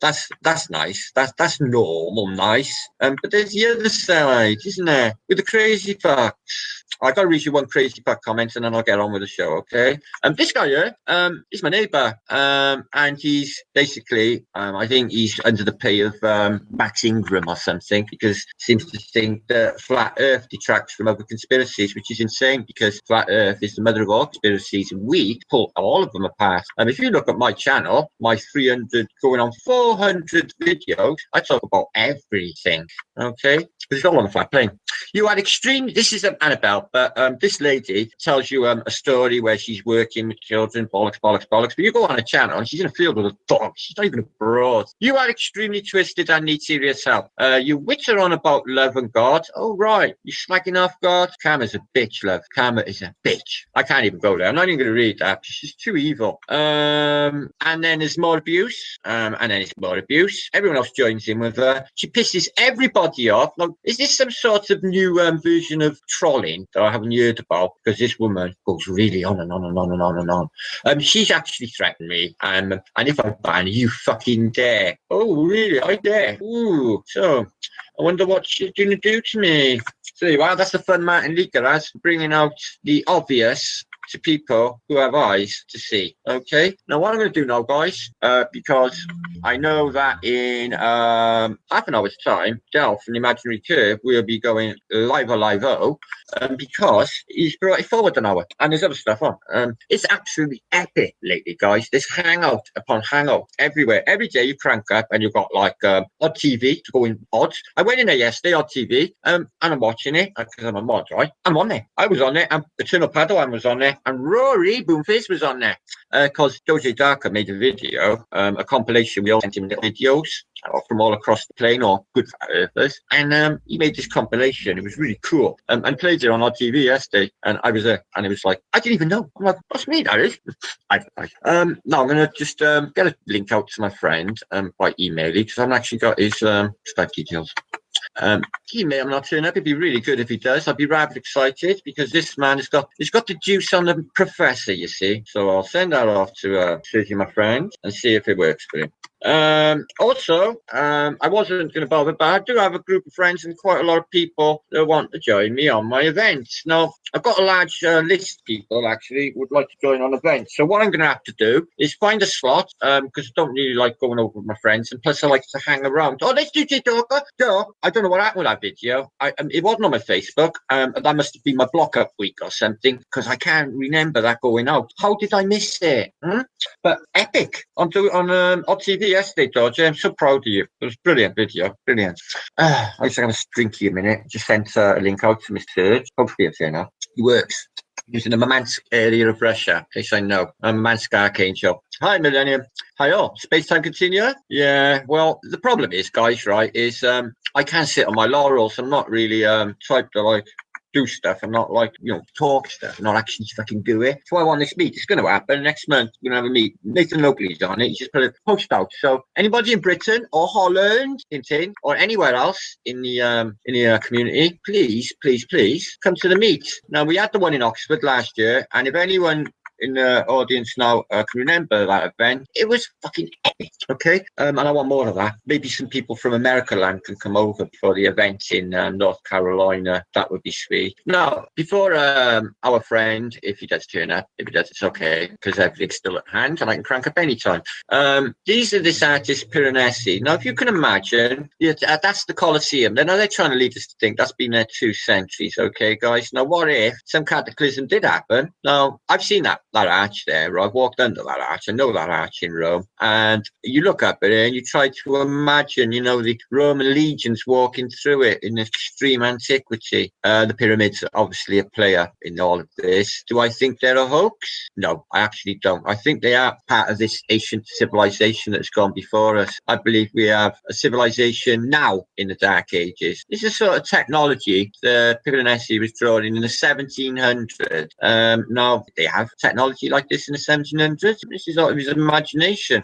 That's nice. That's normal, nice. But there's the other side, isn't there? With the crazy fucks. I got to read you one crazy fuck comment and then I'll get on with the show, okay? This guy here is my neighbour, and he's basically, I think he's under the pay of Max Ingram or something because he seems to think that Flat Earth detracts from other conspiracies, which is insane because Flat Earth is the mother of all conspiracies and we pull all of them apart. If you look at my channel, my 300 going on 400 videos, I talk about everything, okay? It's all on the flat plane. You had extreme, this is Annabelle, but this lady tells you a story where she's working with children, bollocks. But you go on a channel and she's in a field with a dog. She's not even abroad. You are extremely twisted and need serious help. You witter on about love and God. Oh, right. You're slagging off God. Karma's a bitch, love. Karma is a bitch. I can't even go there. I'm not even going to read that. She's too evil. And then there's more abuse. And then it's more abuse. Everyone else joins in with her. She pisses everybody off. Now, is this some sort of new version of trolling that I haven't heard about? Because this woman goes really on and on and on and on and on. She's actually threatened me. And if I ban you fucking dare. Oh, really? I dare. Ooh. So I wonder what she's going to do to me. So, wow, that's the fun Martin Leaker has, bringing out the obvious to people who have eyes to see. Okay, now what I'm going to do now, guys, because I know that in half an hour's time, Delph and Imaginary Curve will be going live-o, because he's brought it forward an hour and there's other stuff on. It's absolutely epic lately, guys. There's hangout upon hangout everywhere. Every day you crank up and you've got like odd TV to go in odds. I went in there yesterday, odd TV, and I'm watching it because I'm a mod, right? I'm on there. I was on there, and Eternal Padawan was on there. And Rory Boomface was on there because Doja Darker made a video, a compilation. We all sent him little videos from all across the plane or good earthers, and he made this compilation. It was really cool, and played it on our TV yesterday. And I was there, and it was like I didn't even know. I'm like, what's me? That is. Now I'm gonna just get a link out to my friend by email because I haven't actually got his Skype details. He may not turn up. It'd be really good if he does. I'd be rather excited because this man has got the juice on the professor, you see. So I'll send that off to Susie, my friend, and see if it works for him. Also, I wasn't going to bother, but I do have a group of friends and quite a lot of people that want to join me on my events. Now, I've got a large list of people actually who would like to join on events. So what I'm going to have to do is find a slot because I don't really like going over with my friends, and plus I like to hang around. Oh, let's do TikTok. No, I don't know what happened with that video. It wasn't on my Facebook. That must have been my block-up week or something because I can't remember that going out. How did I miss it? But epic on TV yesterday, George. I'm so proud of you. It was a brilliant video. Brilliant. I was going to drink you a minute. Just sent a link out to Mr. Serge. Hopefully it's here now. He works. He's in the Murmansk area of Russia. In case I know. Murmansk Archangel. Hi, Millennium. Hi, all. Space-time continuer? Yeah. Well, the problem is, guys, right, is I can't sit on my laurels. I'm not really type to like do stuff and not like, talk stuff, not actually fucking do it. That's why I want this meet. It's going to happen next month. We're going to have a meet. Nathan Lockley's on it. He's just put a post out. So anybody in Britain or Holland, Tintin, or anywhere else in the community, please come to the meet. Now, we had the one in Oxford last year, and if anyone in the audience now can remember that event, it was fucking epic, okay? And I want more of that. Maybe some people from America land can come over for the event in North Carolina. That would be sweet. Now, before our friend, if he does turn up, if he does, it's okay, because everything's still at hand and I can crank up anytime. These are this artist Piranesi. Now, if you can imagine, that's the Colosseum. Then they're trying to lead us to think that's been there 2 centuries, okay, guys? Now, what if some cataclysm did happen? Now, I've seen that arch there. I've walked under that arch. I know that arch in Rome. And you look up at it and you try to imagine, the Roman legions walking through it in extreme antiquity. The pyramids are obviously a player in all of this. Do I think they're a hoax? No, I actually don't. I think they are part of this ancient civilization that's gone before us. I believe we have a civilization now in the Dark Ages. This is sort of technology the Piranesi was drawing in the 1700s. Now, they have technology like this in the 1700s. This is out of his imagination.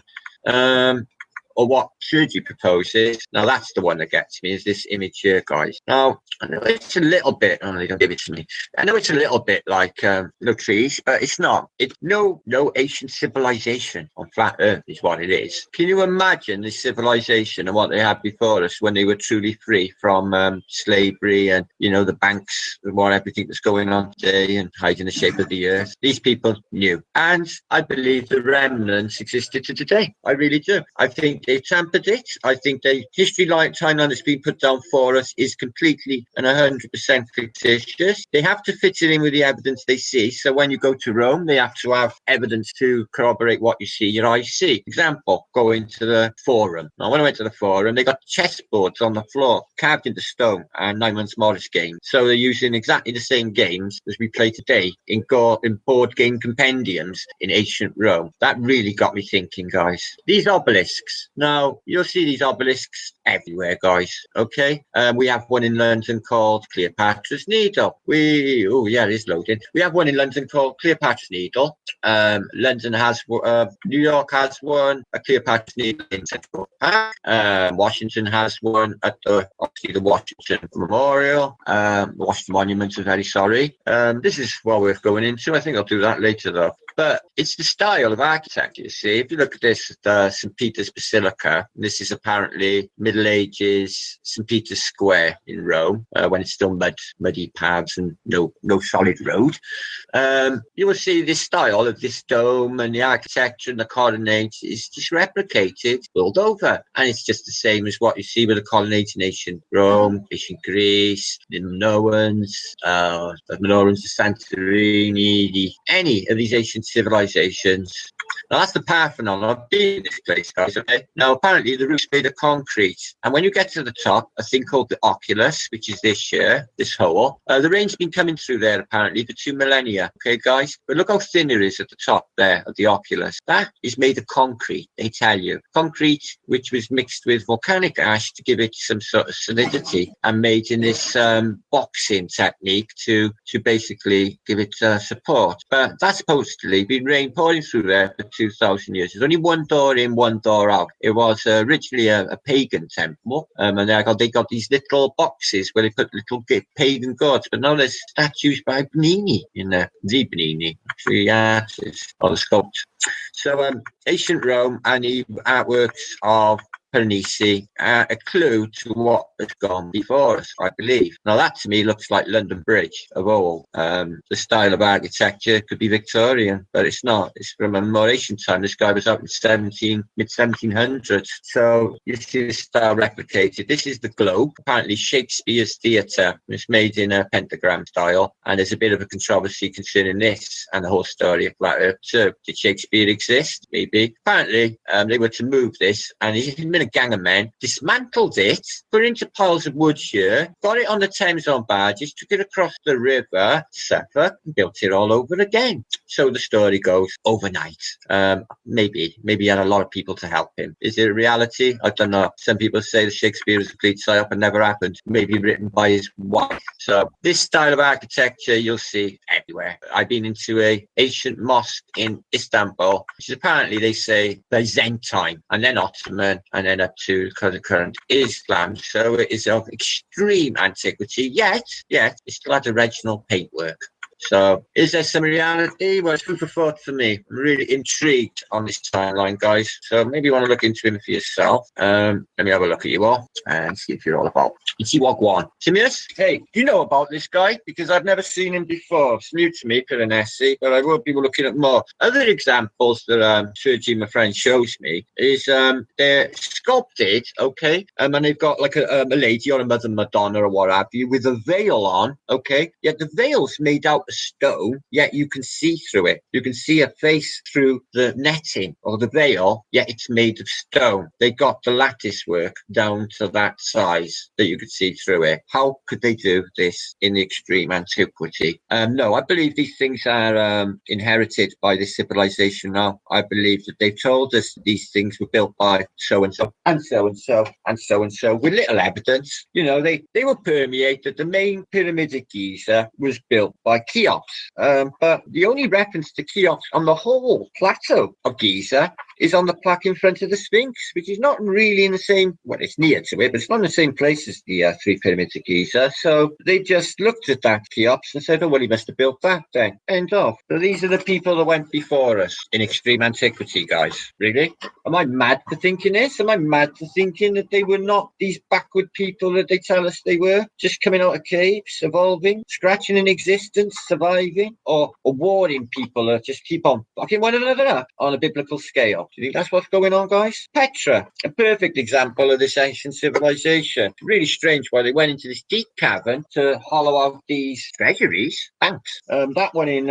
Or what Sergi proposes. Now, that's the one that gets me, is this image here, guys. Now, I know it's a little bit, they don't give it to me. I know it's a little bit like no trees, but it's not. It's no ancient civilization on flat Earth is what it is. Can you imagine this civilization and what they had before us when they were truly free from slavery and, the banks and everything that's going on today and hiding the shape of the earth? These people knew. And I believe the remnants existed to today. I really do. I think they've tampered it. I think the history timeline that's been put down for us is completely and 100% fictitious. They have to fit it in with the evidence they see. So when you go to Rome, they have to have evidence to corroborate what you see, your eyes see. Example, go into the Forum. Now, when I went to the Forum, they got chessboards on the floor, carved into stone, and Nyman's Morris games. So they're using exactly the same games as we play today in board game compendiums in ancient Rome. That really got me thinking, guys. These obelisks. Now, you'll see these obelisks everywhere, guys, okay? We have one in London called Cleopatra's Needle. It is loading. We have one in London called Cleopatra's Needle. London has, New York has one, a Cleopatra's Needle in Central Park. Washington has one at the Washington Memorial. The Washington Monument, I'm very sorry. This is what we're going into. I think I'll do that later, though. But it's the style of architecture, you see. If you look at this, St. Peter's Basilica, this is apparently Middle Ages St. Peter's Square in Rome, when it's still muddy paths and no solid road. You will see this style of this dome and the architecture and the colonnades is just replicated world over. And it's just the same as what you see with the colonnades in ancient Rome, ancient Greece, the Minoans, the Santorini, any of these ancient civilizations. Now, that's the Parthenon. I've been in this place, guys, okay? Now, apparently, the roof's made of concrete. And when you get to the top, a thing called the oculus, which is this here, this hole, the rain's been coming through there, apparently, for 2 millennia, okay, guys? But look how thin it is at the top there of the oculus. That is made of concrete, they tell you. Concrete, which was mixed with volcanic ash to give it some sort of solidity and made in this boxing technique to basically give it support. But that's supposedly been rain pouring through there for 2,000 years. There's only one door in, one door out. It was originally a pagan temple, and they got these little boxes where they put little pagan gods, but now there's statues by Bernini in there. The Bernini, actually, artist, or the sculptor. So ancient Rome and the artworks of Piranesi, a clue to what has gone before us, I believe. Now, that to me looks like London Bridge of old. The style of architecture could be Victorian, but it's not. It's from a more ancient time. This guy was up in mid-1700s. So you see the style replicated. This is the Globe, apparently Shakespeare's theatre. It's made in a pentagram style, and there's a bit of a controversy concerning this and the whole story of Flat Earth. So, did Shakespeare exist? Maybe. Apparently, they were to move this, and he's been a a gang of men, dismantled it, put it into piles of wood here, got it on the Thames on barges, took it across the river, Suffolk, and built it all over again. So the story goes, overnight. Maybe he had a lot of people to help him. Is it a reality? I don't know. Some people say that Shakespeare is a complete psyop and never happened. Maybe written by his wife. So this style of architecture you'll see everywhere. I've been into a ancient mosque in Istanbul, which is apparently, they say, Byzantine, and then Ottoman, and then up to current Islam. So it is of extreme antiquity, yet it still has original paintwork. So is there some reality? Well, it's food for thought for me. I'm really intrigued on this timeline, guys. So maybe you want to look into him for yourself. Let me have a look at you all and see if you're all about. Ichiwagwan. Simius, hey, do you know about this guy? Because I've never seen him before. It's new to me, Piranesi, but I will be looking at more. Other examples that Sergi, my friend, shows me is they're sculpted, okay, and they've got like a lady or a Mother Madonna or what have you with a veil on, okay, yet the veil's made out of stone, yet you can see through it. You can see a face through the netting or the veil, yet it's made of stone. They got the lattice work down to that size that you could see through it. How could they do this in the extreme antiquity? No, I believe these things are inherited by this civilization now. I believe that they've told us these things were built by so-and-so and so-and-so and so-and-so with little evidence. You know, they were permeated. The main pyramid of Giza was built by Cheops. But the only reference to Cheops on the whole plateau of Giza is on the plaque in front of the Sphinx, which is not really in the same, well, it's near to it, but it's not in the same place as the three pyramids of Giza. So they just looked at that Cheops and said, oh, well, he must have built that then. End of. So these are the people that went before us in extreme antiquity, guys. Really? Am I mad for thinking this? Am I mad for thinking that they were not these backward people that they tell us they were? Just coming out of caves, evolving, scratching in existence, surviving, or warring people that just keep on fucking one another up on a biblical scale? Do you think that's what's going on, guys? Petra, a perfect example of this ancient civilization. Really strange why they went into this deep cavern to hollow out these treasuries, banks. That one in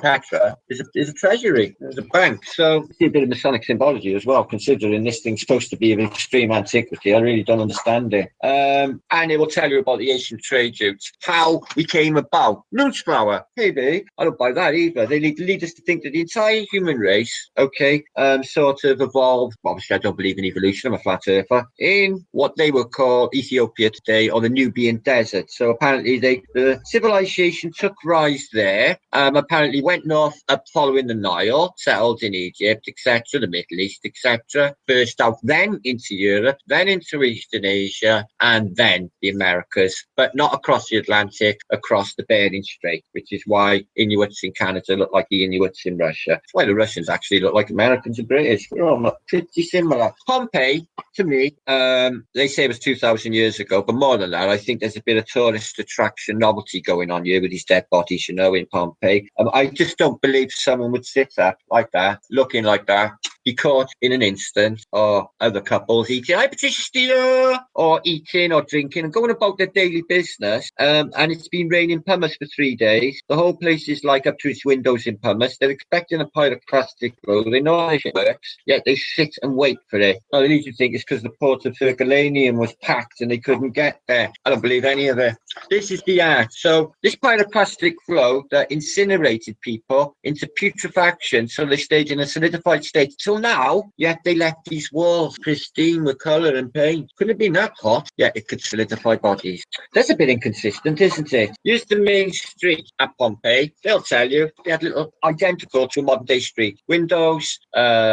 Petra is a treasury. There's a bank. So see a bit of Masonic symbology as well, considering this thing's supposed to be of extreme antiquity. I really don't understand it. And it will tell you about the ancient trade routes, how we came about. Newsflower, hey, babe, I don't buy that either. They lead us to think that the entire human race, okay, sort of evolved. Obviously, I don't believe in evolution. I'm a flat earther. In what they would call Ethiopia today, or the Nubian desert. So apparently, the civilization took rise there. Apparently, went north up following the Nile, settled in Egypt, etc., the Middle East, etc. Burst out then into Europe, then into Eastern Asia, and then the Americas, but not across the Atlantic, across the Bering Strait, which is why Inuits in Canada look like the Inuits in Russia. That's why the Russians actually look like Americans and British. We're all pretty similar. Pompeii, to me, they say it was 2,000 years ago, but more than that, I think there's a bit of tourist attraction novelty going on here with these dead bodies, you know, in Pompeii. I just don't believe someone would sit there like that, looking like that, be caught in an instant, or other couples eating, hi Patricia Steele, or eating or drinking and going about their daily business. And it's been raining pumice for 3 days. The whole place is like up to its windows in pumice. They're expecting a pyroclastic flow. They know how it works, yet they sit and wait for it. Now, they need to think it's because the port of Herculaneum was packed and they couldn't get there. I don't believe any of it. This is the art. So this pyroclastic flow that incinerated people into putrefaction, so they stayed in a solidified state till now, yet they left these walls pristine with colour and paint. Couldn't have been that hot, yet it could solidify bodies. That's a bit inconsistent, isn't it? Use the main street at Pompeii. They'll tell you they had little identical to a modern day street. Windows,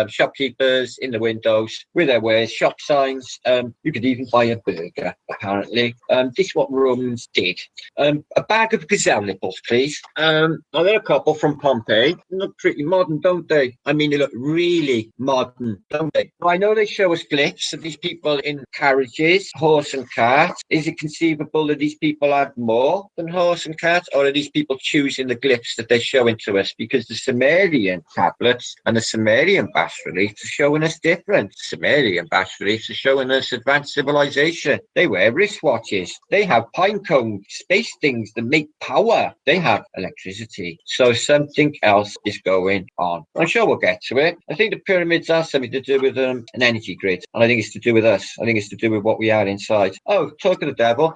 shopkeepers in the windows with their wares, shop signs. You could even buy a burger, apparently. This is what Romans did. A bag of gazelle nipples, please. Now, there are a couple from Pompeii. They look pretty modern, don't they? I mean, they look really modern, don't they? Now, I know they show us glyphs of these people in carriages, horse and cart. Is it conceivable that these people had more than horse and cart, or are these people choosing the glyphs that they're showing to us? Because the Sumerian tablets and the Sumerian bas reliefs are showing us different. Sumerian bas reliefs are showing us advanced civilization. They wear wristwatches. They have pine cone space things that make power. They have electricity. So something else is going on. I'm sure we'll get to it. I think the pyramids are something to do with an energy grid, and I think it's to do with us. I think it's to do with what we are inside. Oh, talk of the devil,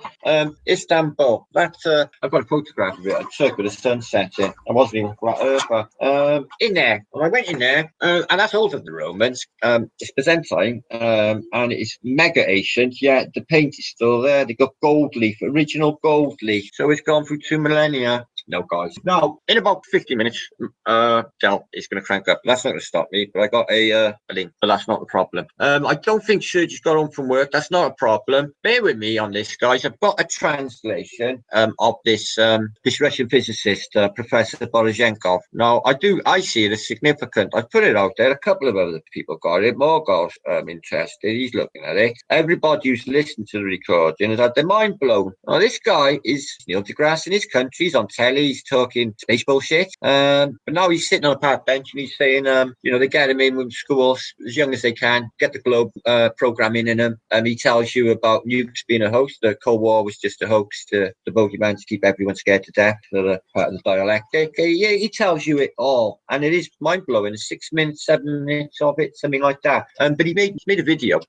Istanbul. That's I've got a photograph of it. I took with the sun setting. I wasn't even flat earther. In there, and I went in there, and that's older than the Romans. It's Byzantine, and it's mega ancient. Yet the paint is still there. They got gold leaf, original gold leaf. So it's gone through 2 millennia. No, guys. Now, in about 50 minutes, Del is going to crank up. That's not going to stop me, but I got a link, but that's not the problem. I don't think Sergi's got home from work. That's not a problem. Bear with me on this, guys. I've got a translation of this Russian physicist, Professor Borozhenkov. Now, I see it as significant. I've put it out there. A couple of other people got it. Morgul's interested. He's looking at it. Everybody who's listened to the recording has had their mind blown. Now, this guy is Neil deGrasse in his country. He's on telly. He's talking space bullshit. But now he's sitting on a park bench and he's saying, they get him in with schools as young as they can, get the globe programming in him. He tells you about nukes being a hoax. The Cold War was just a hoax to the bogeyman to keep everyone scared to death for the part of the dialectic. He tells you it all. And it is mind-blowing. 6 minutes, 7 minutes of it, something like that. But he made a video,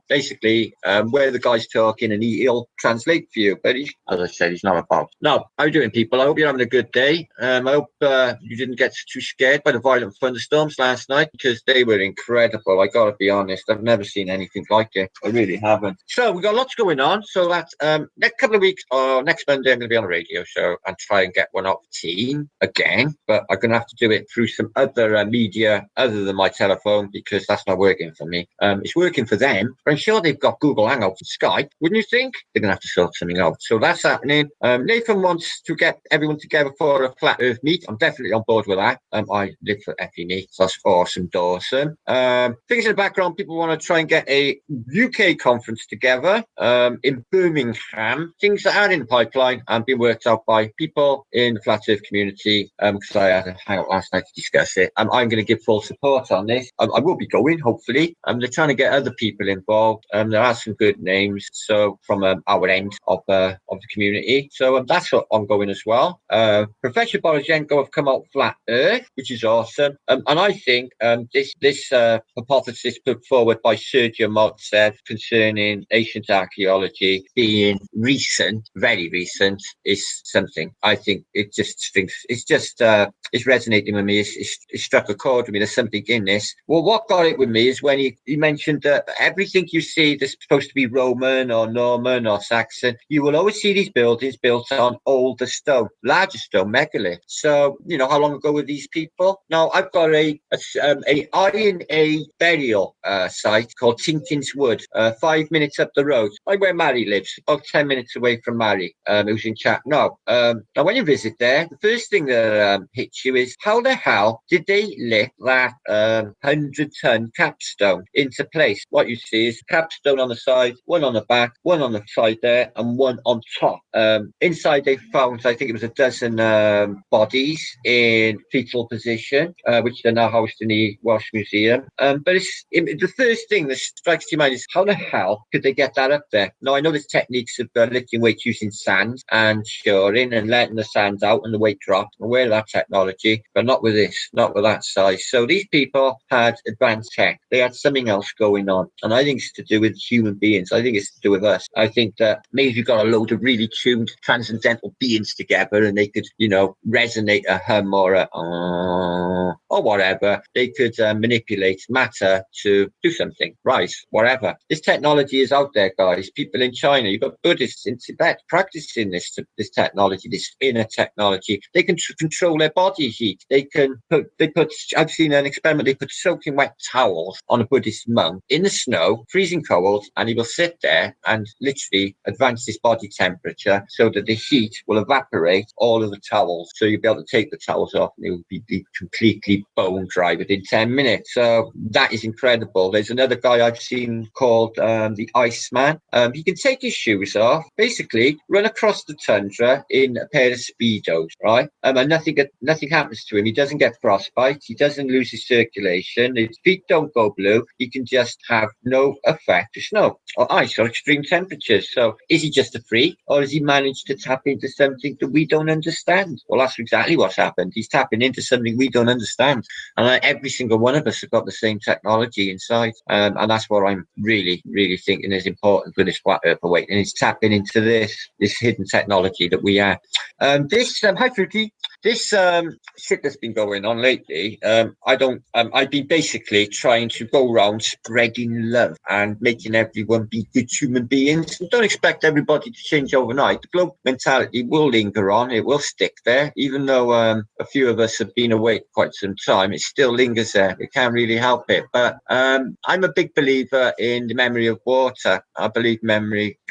basically, where the guy's talking and he'll translate for you. But as I said, he's not about. Now, how are you doing, people? I hope you're having a good day. I hope you didn't get too scared by the violent thunderstorms last night, because they were incredible. I gotta be honest, I've never seen anything like it. I really haven't. So we've got lots going on. So that next couple of weeks, or next Monday, I'm going to be on a radio show and try and get one off the team again. But I'm going to have to do it through some other media other than my telephone, because that's not working for me. It's working for them, but I'm sure they've got Google Hangouts and Skype. Wouldn't you think? They're going to have to sort something out. So that's happening. Nathan wants to get everyone together for a flat earth meet. I'm definitely on board with that. I live for FE meet, so that's awesome, Dawson. Things in the background, people want to try and get a UK conference together in Birmingham. Things that are in the pipeline and being worked out by people in the flat earth community, because I had a hangout last night to discuss it. I'm going to give full support on this. I will be going, hopefully. They're trying to get other people involved. There are some good names, so from our end of the community. So that's what I'm going as well. Professor Borozhenko have come out flat earth, which is awesome. And I think this hypothesis put forward by Sergio Mozart concerning ancient archaeology being recent, very recent, is something. I think it just thinks it's resonating with me. It's struck a chord with me. There's something in this. Well, what got it with me is when he mentioned that everything you see that's supposed to be Roman or Norman or Saxon, you will always see these buildings built on older stone, larger stone, megalith. So, how long ago were these people? Now, I've got a Iron Age burial site called Tinkin's Wood, 5 minutes up the road, like where Mary lives, about 10 minutes away from Mary, who's in chat now. Now, when you visit there, the first thing that hits you is, how the hell did they lift that 100-ton capstone into place? What you see is capstone on the side, one on the back, one on the side there, and one on top. Inside they found, I think it was a dozen bodies in fetal position, which they're now housed in the Welsh Museum. But the first thing that strikes to your mind is, how the hell could they get that up there? Now, I know there's techniques of lifting weights using sand and shoring and letting the sand out and the weight drop. I'm aware of that technology, but not with this, not with that size. So these people had advanced tech. They had something else going on. And I think it's to do with human beings. I think it's to do with us. I think that maybe you've got a load of really tuned transcendental beings together and they could, resonate a hum or whatever. They could manipulate matter to do something, rise, whatever. This technology is out there, guys. People in China, you've got Buddhists in Tibet practicing this technology, this inner technology. They can control their body heat. I've seen an experiment, they put soaking wet towels on a Buddhist monk in the snow, freezing cold, and he will sit there and literally advance his body temperature so that the heat will evaporate evaporate all of the towels. So you'll be able to take the towels off and it will be completely bone dry within 10 minutes. So that is incredible. There's another guy I've seen called the Iceman. He can take his shoes off, basically run across the tundra in a pair of Speedos, right? And nothing happens to him. He doesn't get frostbite. He doesn't lose his circulation. His feet don't go blue. He can just have no effect to snow or ice or extreme temperatures. So is he just a freak, or has he managed to tap into something that we don't understand? Well, that's exactly what's happened. He's tapping into something we don't understand. And every single one of us have got the same technology inside. And that's what I'm really, really thinking is important with this flat earth awakening, is tapping into this hidden technology that we have. Hi Fruity. This shit that's been going on lately, I've been basically trying to go around spreading love and making everyone be good human beings. Don't expect everybody to change overnight. The global mentality will linger on. It will stick there. Even though a few of us have been awake quite some time, it still lingers there. We can't really help it. But I'm a big believer in the memory of water. I believe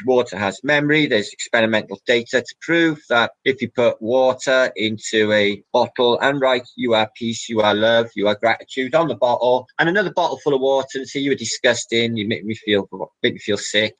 water has memory. There's experimental data to prove that if you put water into a bottle and write "you are peace, you are love, you are gratitude" on the bottle, and another bottle full of water and say "you are disgusting, you make me feel sick,"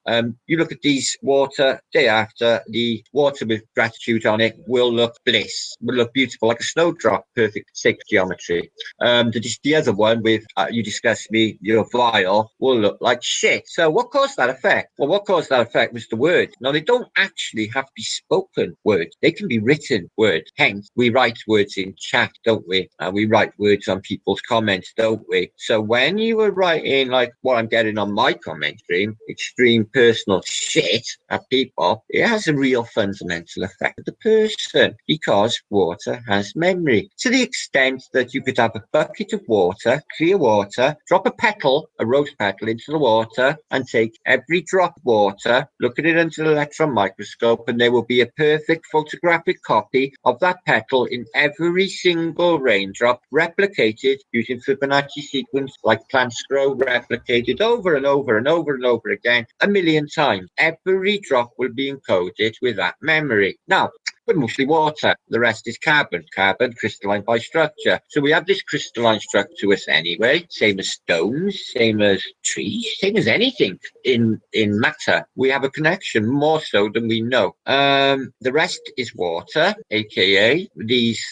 you look at these water day after, the water with gratitude on it will look bliss, will look beautiful, like a snowdrop, perfect sacred geometry. The other one with "you disgust me, you're vile" will look like shit. So what caused that effect? Well, what caused that effect was the word. Now, they don't actually have to be spoken words. They can be written words. Hence, we write words in chat, don't we? We write words on people's comments, don't we? So when you were writing, like what I'm getting on my comment stream, extreme personal shit at people, it has a real fundamental effect on the person, because water has memory. To the extent that you could have a bucket of water, clear water, drop a rose petal into the water, and take every drop of water, look at it under the electron microscope, and there will be a perfect photographic copy of that petal in every single raindrop, replicated using Fibonacci sequence, like plants grow, replicated over and over and over and over again, 1,000,000 times. Every drop will be encoded with that memory. Now, but mostly water. The rest is carbon. Carbon, crystalline by structure. So we have this crystalline structure to us anyway, same as stones, same as trees, same as anything in matter. We have a connection, more so than we know. The rest is water, aka these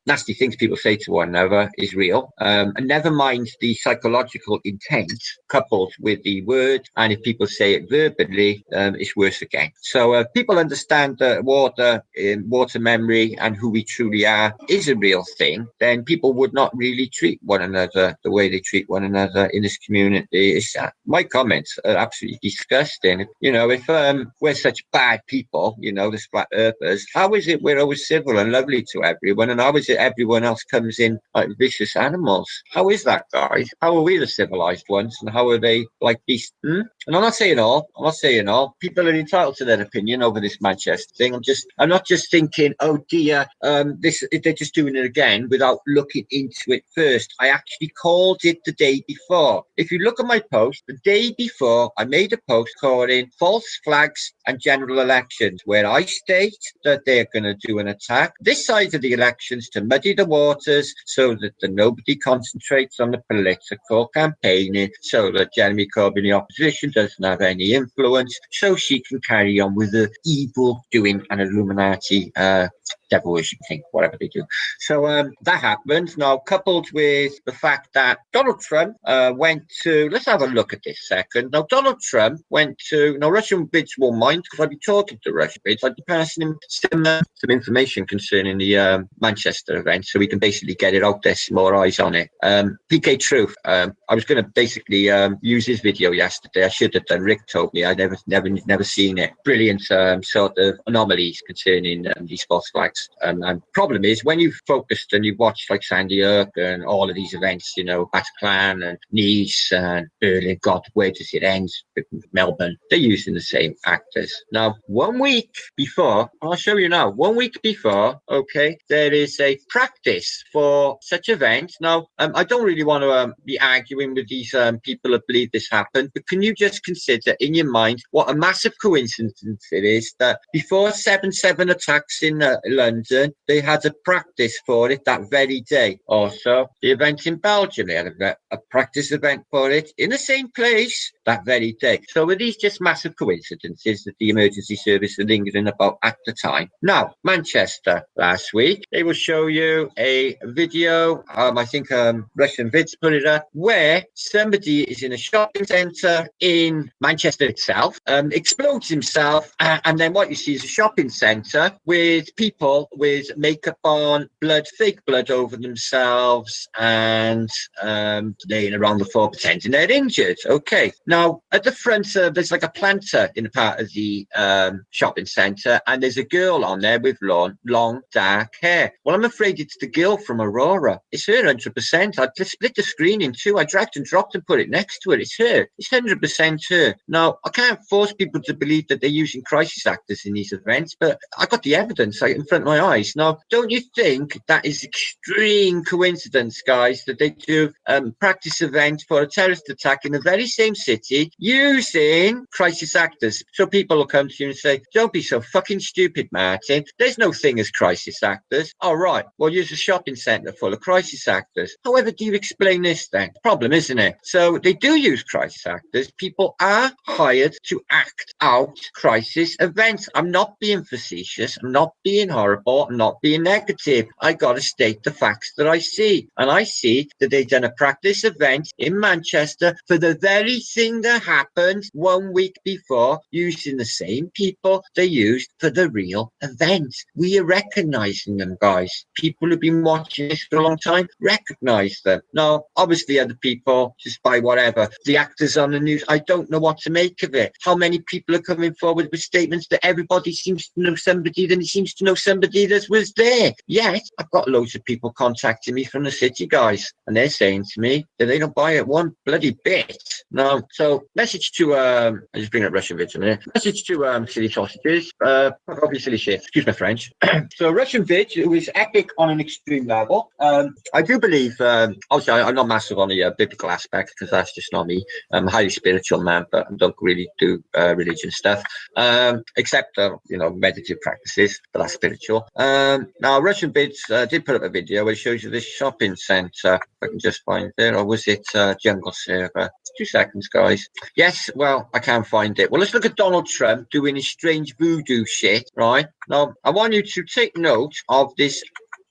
nasty things people say to one another is real. And never mind the psychological intent coupled with the word. And if people say it verbally, it's worse again. So people understand that water memory and who we truly are is a real thing, then people would not really treat one another the way they treat one another in this community. My comments are absolutely disgusting. You know, if we're such bad people, you know, the flat earthers, how is it we're always civil and lovely to everyone, and how is it everyone else comes in like vicious animals? How is that, guys? How are we the civilized ones, and how are they like beasts? And I'm not saying all. People are entitled to their opinion over this Manchester thing. I'm not just thinking, oh dear, they're just doing it again without looking into it first. I actually called it the day before. If you look at my post, the day before, I made a post calling false flags and general elections, where I state that they're going to do an attack this side of the elections to muddy the waters so that nobody concentrates on the political campaigning, so that Jeremy Corbyn, the opposition, doesn't have any influence, so she can carry on with the evil doing an Illuminati devil worship thing, whatever they do. So that happened. Now, coupled with the fact that Donald Trump went to, let's have a look at this second. Now, Donald Trump went to, now Russian bids won't mind, because I'd be talking to Russian bids. I'd be passing him some information concerning the Manchester event, so we can basically get it out there, some more eyes on it. PK Truth, I was going to basically use his video yesterday. I should have done. Rick told me. I never seen it. Brilliant sort of anomalies concerning these false flags. works. And problem is, when you've focused and you've watched like Sandy Hook and all of these events, you know, Bataclan and Nice and Berlin, God, where does it end? Melbourne, they're using the same actors. Now, 1 week before, I'll show you now, 1 week before, okay, there is a practice for such events. Now, I don't really want to be arguing with these people that believe this happened, but can you just consider in your mind what a massive coincidence it is that before 7/7 attacks in London, they had a practice for it that very day. Also, the event in Belgium, they had a practice event for it in the same place that very day. So were these just massive coincidences that the emergency service are lingering about at the time? Now, Manchester last week, they will show you a video, I think Russian Vids put it up, where somebody is in a shopping centre in Manchester itself, explodes himself, and then what you see is a shopping centre with people with makeup on, fake blood over themselves, and laying around the floor pretending they're injured. Okay. Now, at the front, there's like a planter in a part of the shopping centre, and there's a girl on there with long, dark hair. Well, I'm afraid it's the girl from Aurora. It's her 100%. I split the screen in two. I dragged and dropped and put it next to it. It's her. It's 100% her. Now, I can't force people to believe that they're using crisis actors in these events, but I got the evidence in front of my eyes. Now, don't you think that is extreme coincidence, guys, that they do practice event for a terrorist attack in the very same city using crisis actors? So people will come to you and say, don't be so fucking stupid, Martin. There's no thing as crisis actors. All right, well, use a shopping centre full of crisis actors. However, do you explain this then? Problem, isn't it? So they do use crisis actors. People are hired to act out crisis events. I'm not being facetious. I'm not being horrible. I'm not being negative. I got to state the facts that I see. And I see that they've done a practice event in Manchester for the very thing that happened 1 week before, using the same people they used for the real event. We are recognising them, guys. People who've been watching this for a long time recognise them. Now, obviously other people, just by whatever, the actors on the news, I don't know what to make of it. How many people are coming forward with statements that everybody seems to know somebody, then it seems to know somebody that was there. Yet, I've got loads of people contacting me from the city, guys, and they're saying to me that they don't buy it one bloody bit. Now, so message to, I just bring up Russian Vids a minute. Message to silly sausages, obviously silly shit, excuse my French. So Russian Vids, who is epic on an extreme level. I do believe, obviously I'm not massive on the biblical aspect, because that's just not me. I'm a highly spiritual man, but I don't really do religion stuff, except, meditative practices, but that's spiritual. Now, Russian Vids did put up a video where it shows you this shopping centre. If I can just find it, or was it Jungle Server? 2 seconds, guys. Yes, well, I can't find it. Well, let's look at Donald Trump doing his strange voodoo shit, right? Now, I want you to take note of this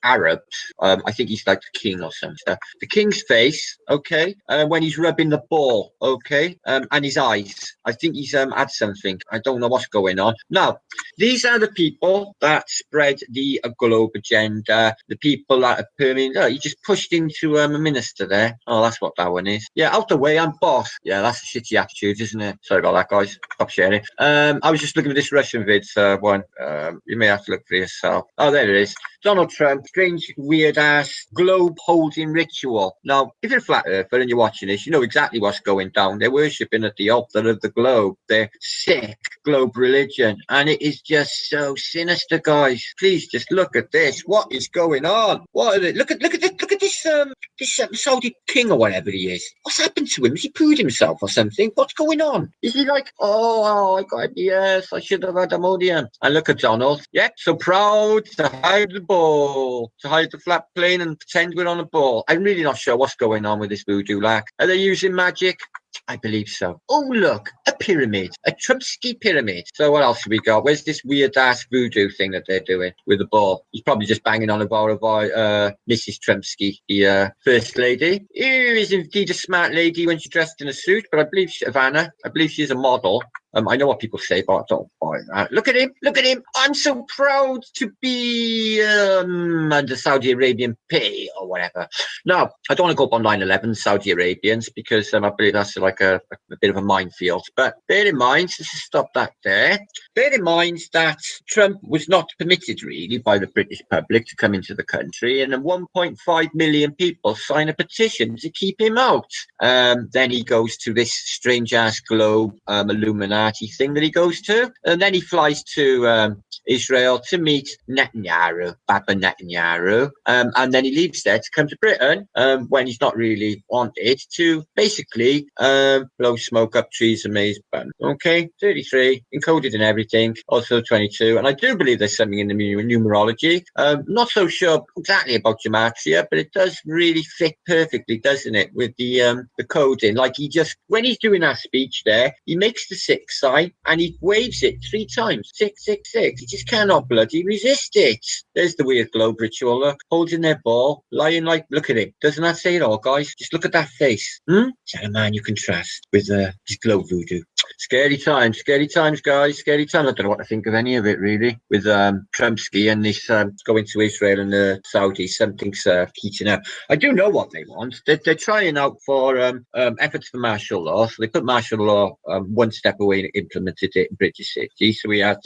Arab. I think he's like the king or something. The king's face, okay, when he's rubbing the ball, okay, and his eyes. I think he's had something. I don't know what's going on. Now, these are the people that spread the globe agenda, the people that are permanent. Oh, you just pushed into a minister there. Oh, that's what that one is. Yeah, out the way, I'm boss. Yeah, that's a shitty attitude, isn't it? Sorry about that, guys. Stop sharing. I was just looking at this Russian Vids one. You may have to look for yourself. Oh, there it is. Donald Trump, strange, weird-ass globe-holding ritual. Now, if you're a flat earther and you're watching this, you know exactly what's going down. They're worshipping at the altar of the globe. They're sick globe religion. And it is just so sinister, guys. Please just look at this. What is going on? What are they? Look at this Saudi king or whatever he is. What's happened to him? Has he pooed himself or something? What's going on? Is he like, I got IBS, I should have had Imodium. And look at Donald. Yep, so proud to hide the ball, to hide the flat plane and pretend we're on a ball. I'm really not sure what's going on with this voodoo lack. Are they using magic? I believe so. Oh, look, a pyramid, a Trumpsky pyramid. So what else have we got? Where's this weird-ass voodoo thing that they're doing with the ball? He's probably just banging on about Mrs. Trumpsky, the First Lady, who is indeed a smart lady when she's dressed in a suit, but I believe Ivana, I believe she's a model. I know what people say, but I don't buy that. Look at him. Look at him. I'm so proud to be under Saudi Arabian pay or whatever. No, I don't want to go up on 9/11 Saudi Arabians because I believe that's like a bit of a minefield. But bear in mind, let's just stop that there. Bear in mind that Trump was not permitted really by the British public to come into the country, and 1.5 million people sign a petition to keep him out. Then he goes to this strange-ass globe Illuminati thing that he goes to, and then he flies to Israel to meet Netanyahu, Baba Netanyahu, and then he leaves there to come to Britain when he's not really wanted to basically blow smoke up Theresa May's bum. Okay, 33, encoded in everything, also 22, and I do believe there's something in the numerology. Not so sure exactly about gematria, but it does really fit perfectly, doesn't it, with the coding? Like when he's doing that speech there, he makes the 6 sign and he waves it 3 times, 666. He just cannot bloody resist it. There's the weird globe ritual. Look, holding their ball, lying like, look at him. Doesn't that say it all, guys? Just look at that face. Is that a man you can trust with his globe voodoo? Scary times, guys. Scary times. I don't know what to think of any of it, really. With Trumpski and this going to Israel and the Saudis, something's heating up. I do know what they want. They're trying out for efforts for martial law. So they put martial law one step away and implemented it in British cities. So we had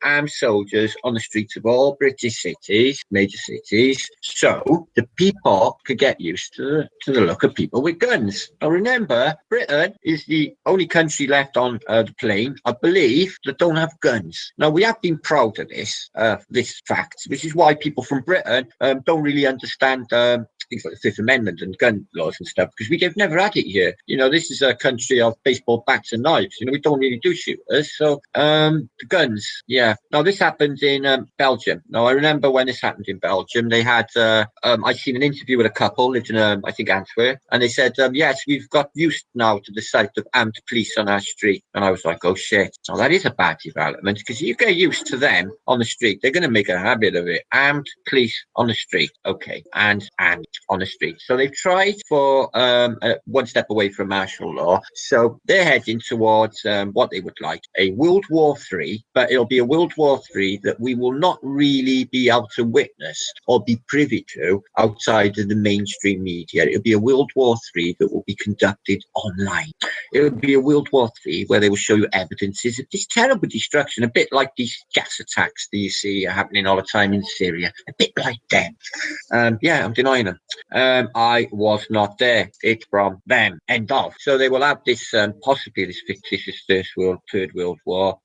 armed soldiers on the streets of all British cities, major cities, so the people could get used to the look of people with guns. Now remember, Britain is the only country left on the plane, I believe, that don't have guns. Now we have been proud of this fact, which is why people from Britain don't really understand things like the Fifth Amendment and gun laws and stuff, because we've never had it here. This is a country of baseball bats and knives. We don't really do shooters. So the guns, yeah. Now this happened in Belgium. Now I remember when this happened in Belgium, they had I seen an interview with a couple lived in I think Antwerp, and they said yes, we've got used now to the sight of armed police on our street. And I was like, oh shit. Now that is a bad development, because you get used to them on the street, they're going to make a habit of it. Armed police on the street, okay, and on the street. So they've tried for one step away from martial law. So they're heading towards what they would like, a World War III, but it'll be a World War III that we will not really be able to witness or be privy to outside of the mainstream media. It'll be a World War III that will be conducted online. It will be a World War III where they will show you evidences of this terrible destruction, a bit like these gas attacks that you see happening all the time in Syria, a bit like them. Yeah, I'm denying them. I was not there. It's from them. End of. So they will have this, possibly this fictitious Third World War,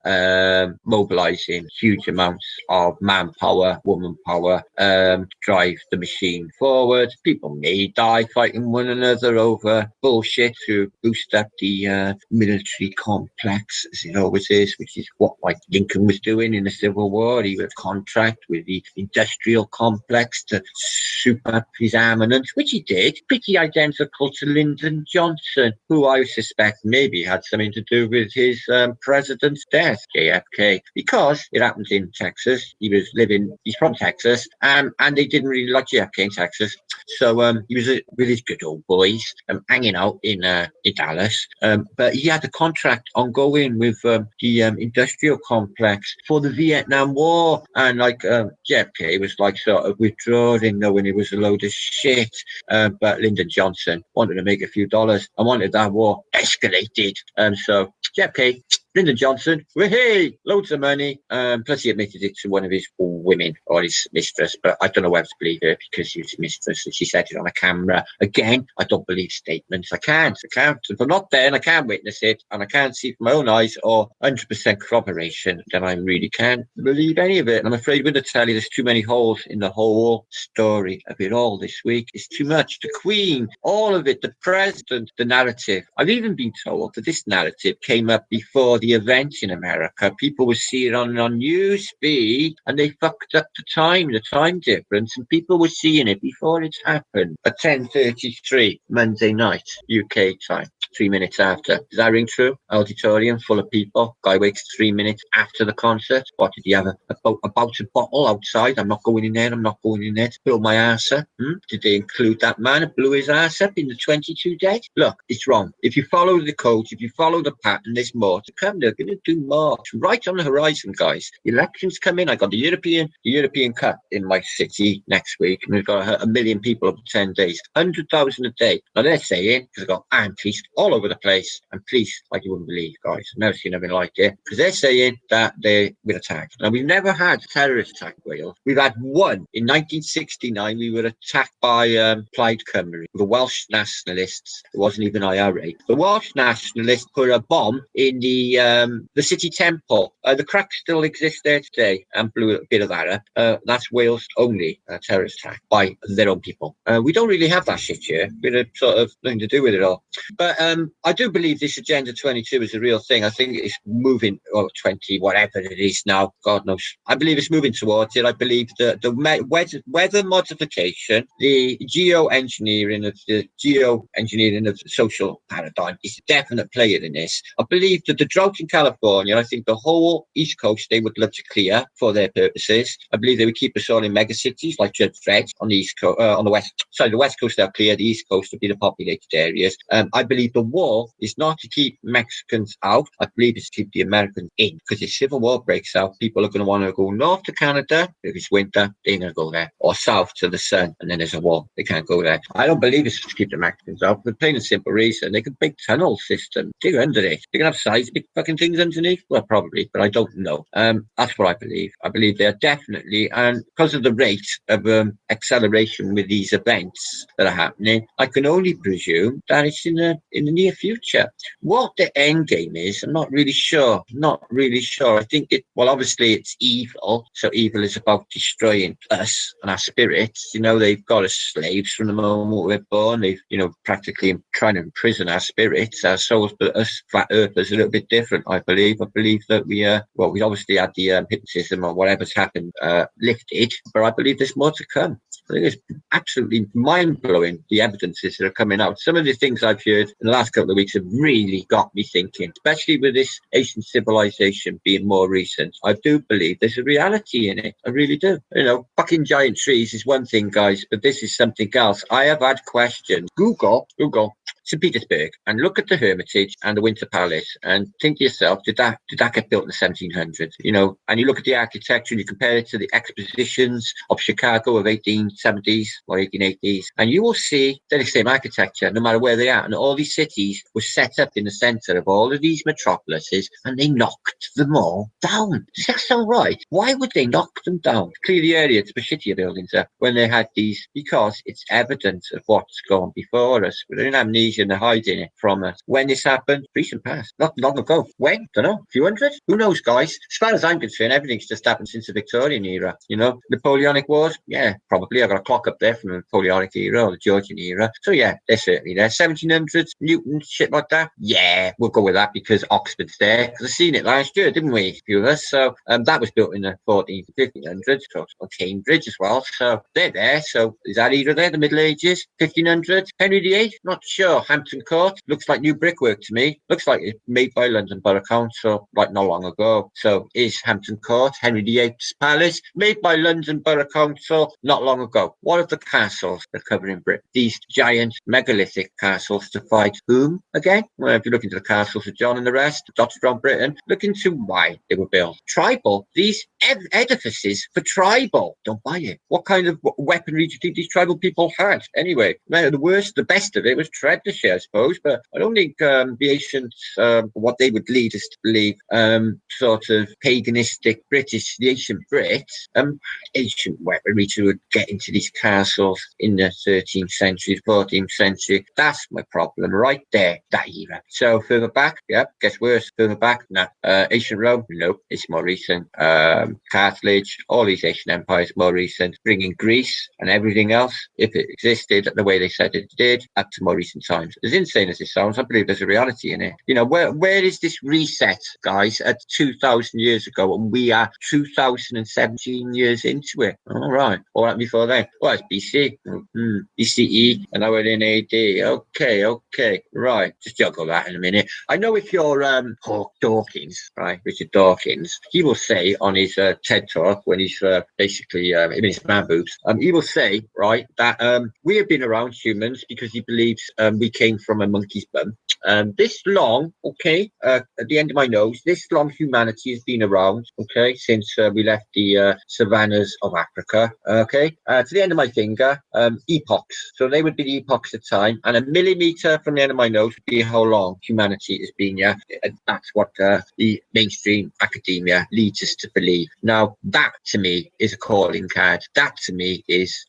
mobilizing huge amounts of manpower, woman power, to drive the machine forward. People may die fighting one another over bullshit to boost up the military complex, as it always is, which is what like Lincoln was doing in the Civil War. He would contract with the industrial complex to soup up his armaments, which he did, pretty identical to Lyndon Johnson, who I suspect maybe had something to do with his president's death, JFK, because it happened in Texas. He's from Texas, and they didn't really like JFK in Texas. So he was with his good old boys hanging out in Dallas. But he had a contract ongoing with the industrial complex for the Vietnam War. And like JFK was like sort of withdrawing, knowing it was a load of shit. But Lyndon Johnson wanted to make a few dollars and wanted that war escalated. So JFK, Lyndon Johnson, hey, loads of money. Plus he admitted it to one of his women or his mistress, but I don't know whether to believe her because she was his mistress and she said it on a camera. Again, I don't believe statements. I can't. If I'm not there and I can't witness it and I can't see from my own eyes or 100% corroboration, then I really can't believe any of it. And I'm afraid I'm going to tell you there's too many holes in the whole story of it all this week. It's too much. The Queen, all of it, the President, the narrative. I've even been told that this narrative came up before the event in America. People would see it on news feed and they fucked up the time difference, and people were seeing it before it happened at 10:33 Monday night UK time, 3 minutes after. Does that ring true? Auditorium full of people. Guy wakes 3 minutes after the concert. What, did he have a bottle outside? I'm not going in there to blow my ass up. Did they include that man who blew his ass up in the 22 dead? Look, it's wrong. If you follow the code, if you follow the pattern, there's more to come. them. They're going to do March right on the horizon, guys. Elections come in. I got the European Cup in my city next week, and we've got a million people over 10 days, 100,000 a day. Now they're saying, because I've got armed police all over the place, and police like you wouldn't believe, guys. I've never seen anything like it, because they're saying that they're been attacked. Now we've never had a terrorist attack in Wales. We've had one in 1969. We were attacked by Plaid Cymru, the Welsh nationalists. It wasn't even IRA. The Welsh nationalists put a bomb in the city temple. The cracks still exist there today, and blew a bit of that up. That's Wales' only terrorist attack by their own people. We don't really have that shit here. We had sort of nothing to do with it all. But I do believe this Agenda 22 is a real thing. I think it's moving, or 20, whatever it is now, God knows. I believe it's moving towards it. I believe that the weather modification, the geoengineering of the social paradigm is a definite player in this. I believe that the drought in California, I think the whole East Coast, they would love to clear for their purposes. I believe they would keep us all in megacities like Judge Fred on the East Coast, on the West. Sorry, the West Coast they'll clear, the East Coast would be the populated areas. I believe the war is not to keep Mexicans out. I believe it's to keep the Americans in, because if civil war breaks out, people are going to want to go north to Canada. If it's winter, they're going to go there, or south to the sun, and then there's a war. They can't go there. I don't believe it's to keep the Mexicans out, for the plain and simple reason. They could make tunnel system. Dig under it. They can have seismic fucking things underneath. Well, probably, but I don't know. That's what I believe. I believe they're definitely, and because of the rate of acceleration with these events that are happening, I can only presume that it's in the near future. What the end game is, I'm not really sure. Not really sure. I think obviously it's evil. So evil is about destroying us and our spirits. They've got us slaves from the moment we're born. They've, practically trying to imprison our spirits, our souls. But us flat earthers are a little bit different, I believe. I believe that we obviously had the hypnotism or whatever's happened lifted, but I believe there's more to come. I think it's absolutely mind-blowing, the evidences that are coming out. Some of the things I've heard in the last couple of weeks have really got me thinking, especially with this Asian civilization being more recent. I do believe there's a reality in it. I really do. Fucking giant trees is one thing, guys, but this is something else. I have had questions. Google St. Petersburg and look at the Hermitage and the Winter Palace and think to yourself, did that get built in the 1700s? And you look at the architecture and you compare it to the expositions of Chicago of 1870s or 1880s, and you will see they're the same architecture no matter where they are. And all these cities were set up in the center of all of these metropolises, and they knocked them all down. Does that sound right? Why would they knock them down? Clear the area to put shittier buildings up when they had these, because it's evidence of what's gone before us. We're in amnesia and they're hiding it from us. When this happened, recent past, not long ago. When? Don't know. A few hundred? Who knows, guys? As far as I'm concerned, everything's just happened since the Victorian era. Napoleonic Wars? Yeah, probably. I've got a clock up there from the Napoleonic era or the Georgian era. So yeah, they're certainly there. 1700s, Newton, shit like that? Yeah, we'll go with that because Oxford's there. Because I've seen it last year, didn't we? A few of us. So that was built in the 1400s, 1500s. So Cambridge as well. So they're there. So is that era there? The Middle Ages? 1500s? Henry VIII? Not sure. Hampton Court? Looks like new brickwork to me. Looks like it's made by London Borough Council, like not long ago. So is Hampton Court Henry VIII's palace? Made by London Borough Council not long ago. What of the castles that cover in Britain? These giant megalithic castles to fight whom again? Well, if you look into the castles of John and the rest, dotted around Britain, look into why they were built. Tribal. These edifices for tribal. Don't buy it. What kind of weaponry do you think these tribal people had? Anyway, the best of it was Trebuchet, I suppose, but I don't think the ancients, what they would lead us to believe, sort of paganistic British, the ancient Brits, ancient weaponry to get into these castles in the 13th century, 14th century. That's my problem right there, that era. So further back, yeah, gets worse. Further back, no. Ancient Rome, nope, it's more recent. Carthage, all these Asian empires, more recent. Bringing Greece and everything else, if it existed the way they said it did, up to more recent times. As insane as it sounds, I believe there's a reality in it. Where is this reset, guys, at 2,000 years ago, and we are 2017 years into it? All right. All right before then. Well, it's BC. BCE, and now we're in AD. Okay. Right. Just juggle that in a minute. I know if you're Dawkins, right, Richard Dawkins, he will say on his TED Talk, when he's basically in his man boobs, he will say, right, that we have been around humans because he believes we came from a monkey's bum. This long, okay, at the end of my nose, this long humanity has been around, okay, since we left the savannas of Africa, okay, to the end of my finger, epochs. So they would be the epochs of time, and a millimeter from the end of my nose would be how long humanity has been, yeah. That's what the mainstream academia leads us to believe. Now, that to me is a calling card. That to me is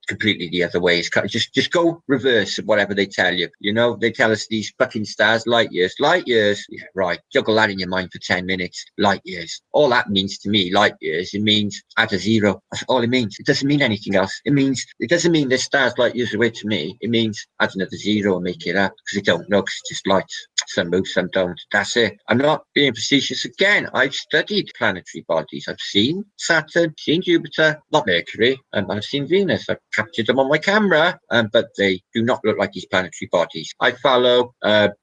completely the other way. It's just go reverse of whatever they tell you. You know, they tell us these fucking stars, light years. Yeah, right. Juggle that in your mind for 10 minutes. Light years. All that means to me, light years, it means add a zero. That's all it means. It doesn't mean anything else. It doesn't mean there's stars light years away to me. It means add another zero and make it up, because they don't know, because it's just light. Some move, some don't. That's it. I'm not being facetious again. I've studied planetary bodies. I've seen Saturn, seen Jupiter, not Mercury, and I've seen Venus. I've captured them on my camera, but they do not look like these planetary bodies. I follow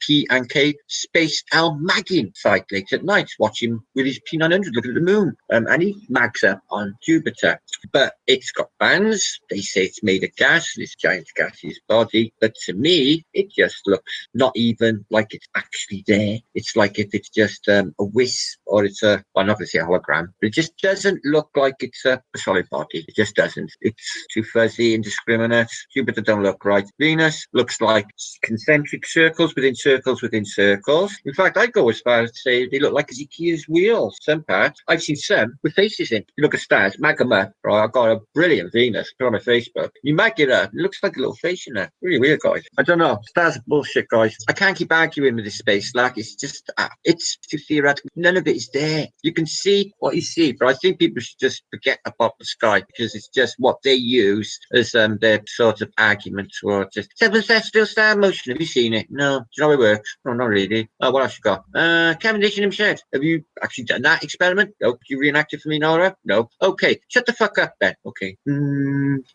P&K Space L magging site late at night, watching with his P900 looking at the moon, and he mags up on Jupiter. But it's got bands. They say it's made of gas, this giant gaseous body. But to me, it just looks not even like it's actually there. It's like if it's just a wisp, or it's well, I'm not going to say a hologram, but it just doesn't look like it's a solid body. It just doesn't. It's too fuzzy, indiscriminate. Jupiter don't look right. Venus looks like concentric circles within circles within circles. In fact, I'd go as far as to say they look like Ezekiel's wheels. Some parts. I've seen some with faces in. You look at stars, mag them up. Right, I've got a brilliant Venus. Put on my Facebook. You mag it up. It looks like a little face in there. Really weird, guys. I don't know. Stars are bullshit, guys. I can't keep arguing with this space. Like, it's just, it's too theoretical. None of it is there. You can see what you see, but I think people should just forget about the sky, because it's just what they use as their sort of argument, or just seven celestial star motion. Have you seen it? No. Do you know how it works? No, not really. Oh, what else you got? Cavendish himself. Have you actually done that experiment? No. Could you reenact it for me, Nora? No. Okay. Shut the fuck up then. Okay.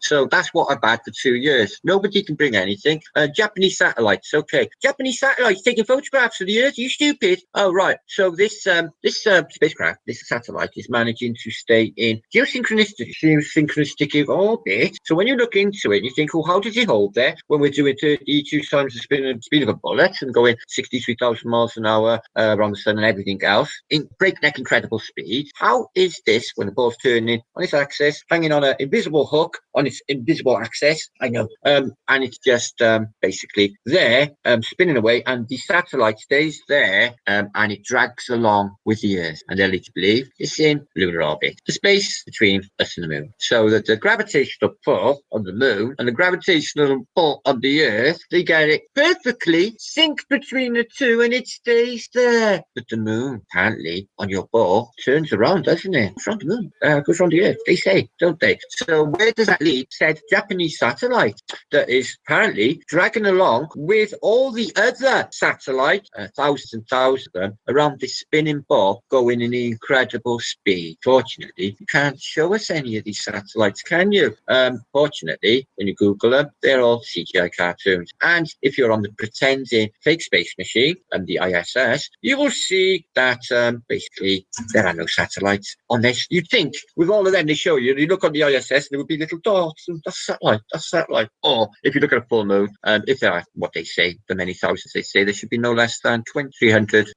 So that's what I've had for 2 years. Nobody can bring anything. Japanese satellites. Okay. Japanese satellites taking photographs of the Earth. You stupid. Oh, right. So this spacecraft, this satellite, is managing to stay in geosynchronistic orbit. So when you look into it, you think, oh, how does it hold there when we're doing 32 times the speed of a bullet and going 63,000 miles an hour around the sun and everything else in breakneck incredible speed? How is this, when the ball's turning on its axis, hanging on an invisible hook on its invisible axis? I know. And it's just basically there, spinning away, and the satellite stays there, and it drags along with the Earth. And they're led to believe it's in lunar orbit, the space between us and the moon. So that the gravitational pull on the moon and the gravitational pull on the Earth, they get it perfectly synced between the two, and it stays there. But the moon, apparently, on your ball, turns around, doesn't it? Goes around the moon, goes around the Earth. They say, don't they? So where does that leave said Japanese satellite that is apparently dragging along with all the other satellites, thousands and thousands of them, around this spinning ball, going in incredible speed? Fortunately, you can't show us any of these satellites, can you? Fortunately, when you Google them, they're all CGI cartoons. And if you're on the pretending fake space machine and the ISS, you will see that basically there are no satellites on this. You'd think with all of them they show you, you look on the ISS and there would be little dots, and that's satellite. Or if you look at a full moon, if there are what they say, the many thousands they say, there should be no less than 2,300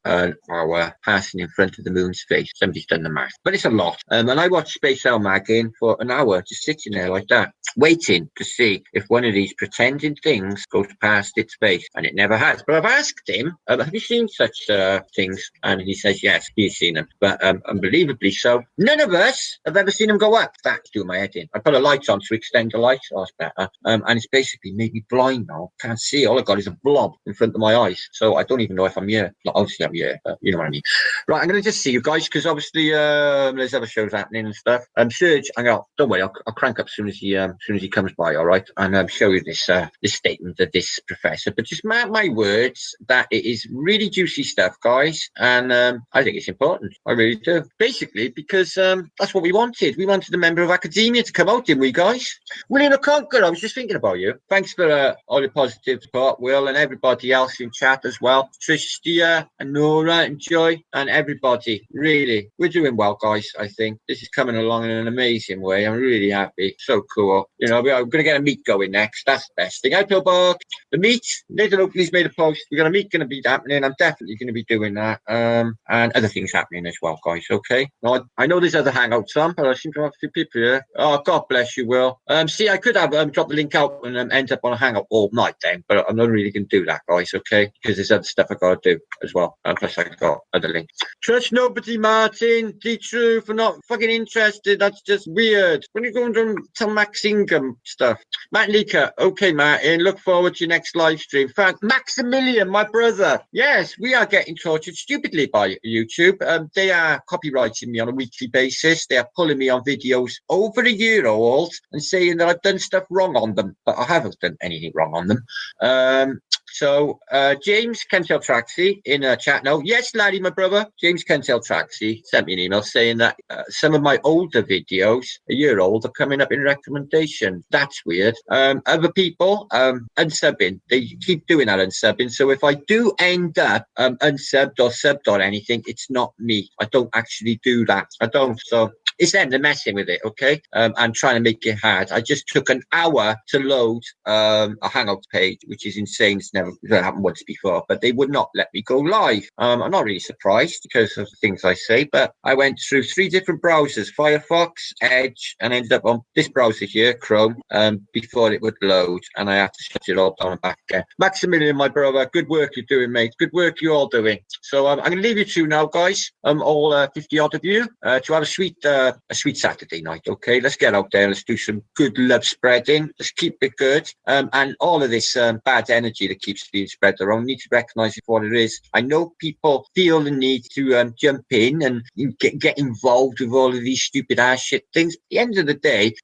hour passing in front of the moon's face. Somebody's done the math, but it's a lot. And I watched Space L Magging for an hour, just sitting there like that, waiting to see if one of these pretending things goes past its face, and it never has. But I've asked him, have you seen such things? And he says yes, he's seen them, but unbelievably so, none of us have ever seen them go up. That's doing my head in. I put a light on to extend the light, so that's better. And it's basically made me blind now. Can't see. All I got is a blob in front of my eyes, so I don't even know if I'm here. Not obviously I'm here, but you know what I mean. Right, I'm going to just see you guys, because obviously there's other shows happening and stuff. Serge, don't worry, I'll crank up as soon as he comes by, all right, and show you this statement of this professor. But just mark my words that it is really juicy stuff, guys, and I think it's important. I really do. Basically, because that's what we wanted. We wanted a member of academia to come out, didn't we, guys? William O'Conquer, I was just thinking about you. Thanks for all your positive support, Will, and everybody else in chat as well. Tristia and Nora and Joy and everybody. Really, we're doing well, guys. I think this is coming along in an amazing way. I'm really happy. So cool. You know, we're going to get a meet going next. That's the best thing. Hi, Pillbog. The meet. Nathan Oakley's made made a post. We're going to be happening. I'm definitely going to be doing that. And other things happening as well, guys. Okay. Now, I know there's other hangouts on, but I seem to have a few people here. Oh, God bless you, Will. See, I could have dropped the link out and end up on a hangout all night then, but I'm not really going to do that, guys. Okay, because there's other stuff I got to do as well. Plus, I got other links. Trust nobody, Martin. The truth. I'm not fucking interested. That's just weird. When you going to tell Max Ingham stuff, Matt Leaker. Okay, Martin. Look forward to your next live stream. Maximilian, my brother. Yes, we are getting tortured stupidly by YouTube. They are copywriting me on a weekly basis. They are pulling me on videos over a year old and saying that I've done stuff wrong on them, but I haven't done anything wrong on them. So James Kentel Traxi in a chat now. Yes, Larry, my brother. James Kentel Traxi sent me an email saying that some of my older videos, a year old, are coming up in recommendation. That's weird. Other people unsubbing. They keep doing that unsubbing. So if I do end up unsubbed or subbed or anything, it's not me. I don't actually do that. I don't. So it's them. They're messing with it, okay? And trying to make it hard. I just took an hour to load a Hangouts page, which is insane. It's never happened once before, but they would not let me go live. I'm not really surprised because of the things I say, but I went through 3 different browsers, Firefox, Edge, and ended up on this browser here, Chrome, before it would load, and I had to shut it all down and back again. Maximilian, my brother, good work you're doing, mate. Good work you're all doing. So I'm going to leave you two now, guys, all 50 odd of you, to have a sweet Saturday night, okay? Let's get out there. Let's do some good love spreading. Let's keep it good. And all of this bad energy that keeps being spread around, need to recognise it for what it is. I know people feel the need to jump in and get involved with all of these stupid ass shit things. At the end of the day,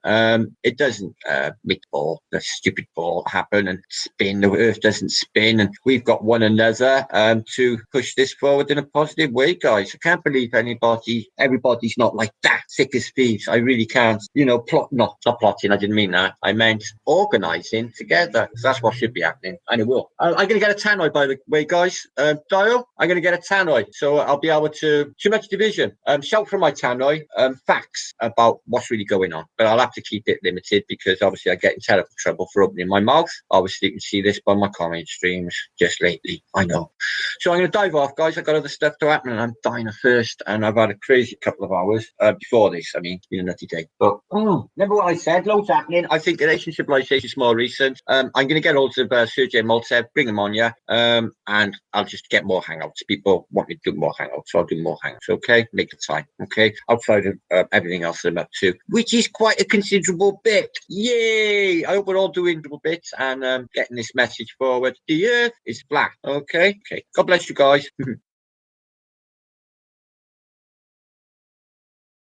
it doesn't make the stupid ball happen and spin. The earth doesn't spin, and we've got one another to push this forward in a positive way, guys. I can't believe everybody's not like that, sick as thieves. I really can't. You know, not plotting. I didn't mean that. I meant organising together. That's what should be happening, and it will. I'm going to get a tannoy, by the way, guys. Dial, I'm going to get a tannoy, so I'll be able to. Too much division. Shout from my tannoy. Facts about what's really going on, but I'll have to keep it limited because obviously I get in terrible trouble for opening my mouth. Obviously, you can see this by my comment streams just lately. I know. So I'm going to dive off, guys. I've got other stuff to happen, and I'm dying of thirst, and I've had a crazy couple of hours before this. I mean, it's been a nutty day. But remember what I said? Loads happening. I think Relation Civilization is more recent. I'm going to get hold of Sergey Maltsev, bring him on, yeah, and I'll just get more hangouts. People want me to do more hangouts, so I'll do more hangouts, okay? Make the time, okay? Outside of everything else I'm up to, which is quite a considerable bit. Yay! I hope we're all doing little bits and getting this message forward. The earth is flat, okay? Okay. God bless you guys.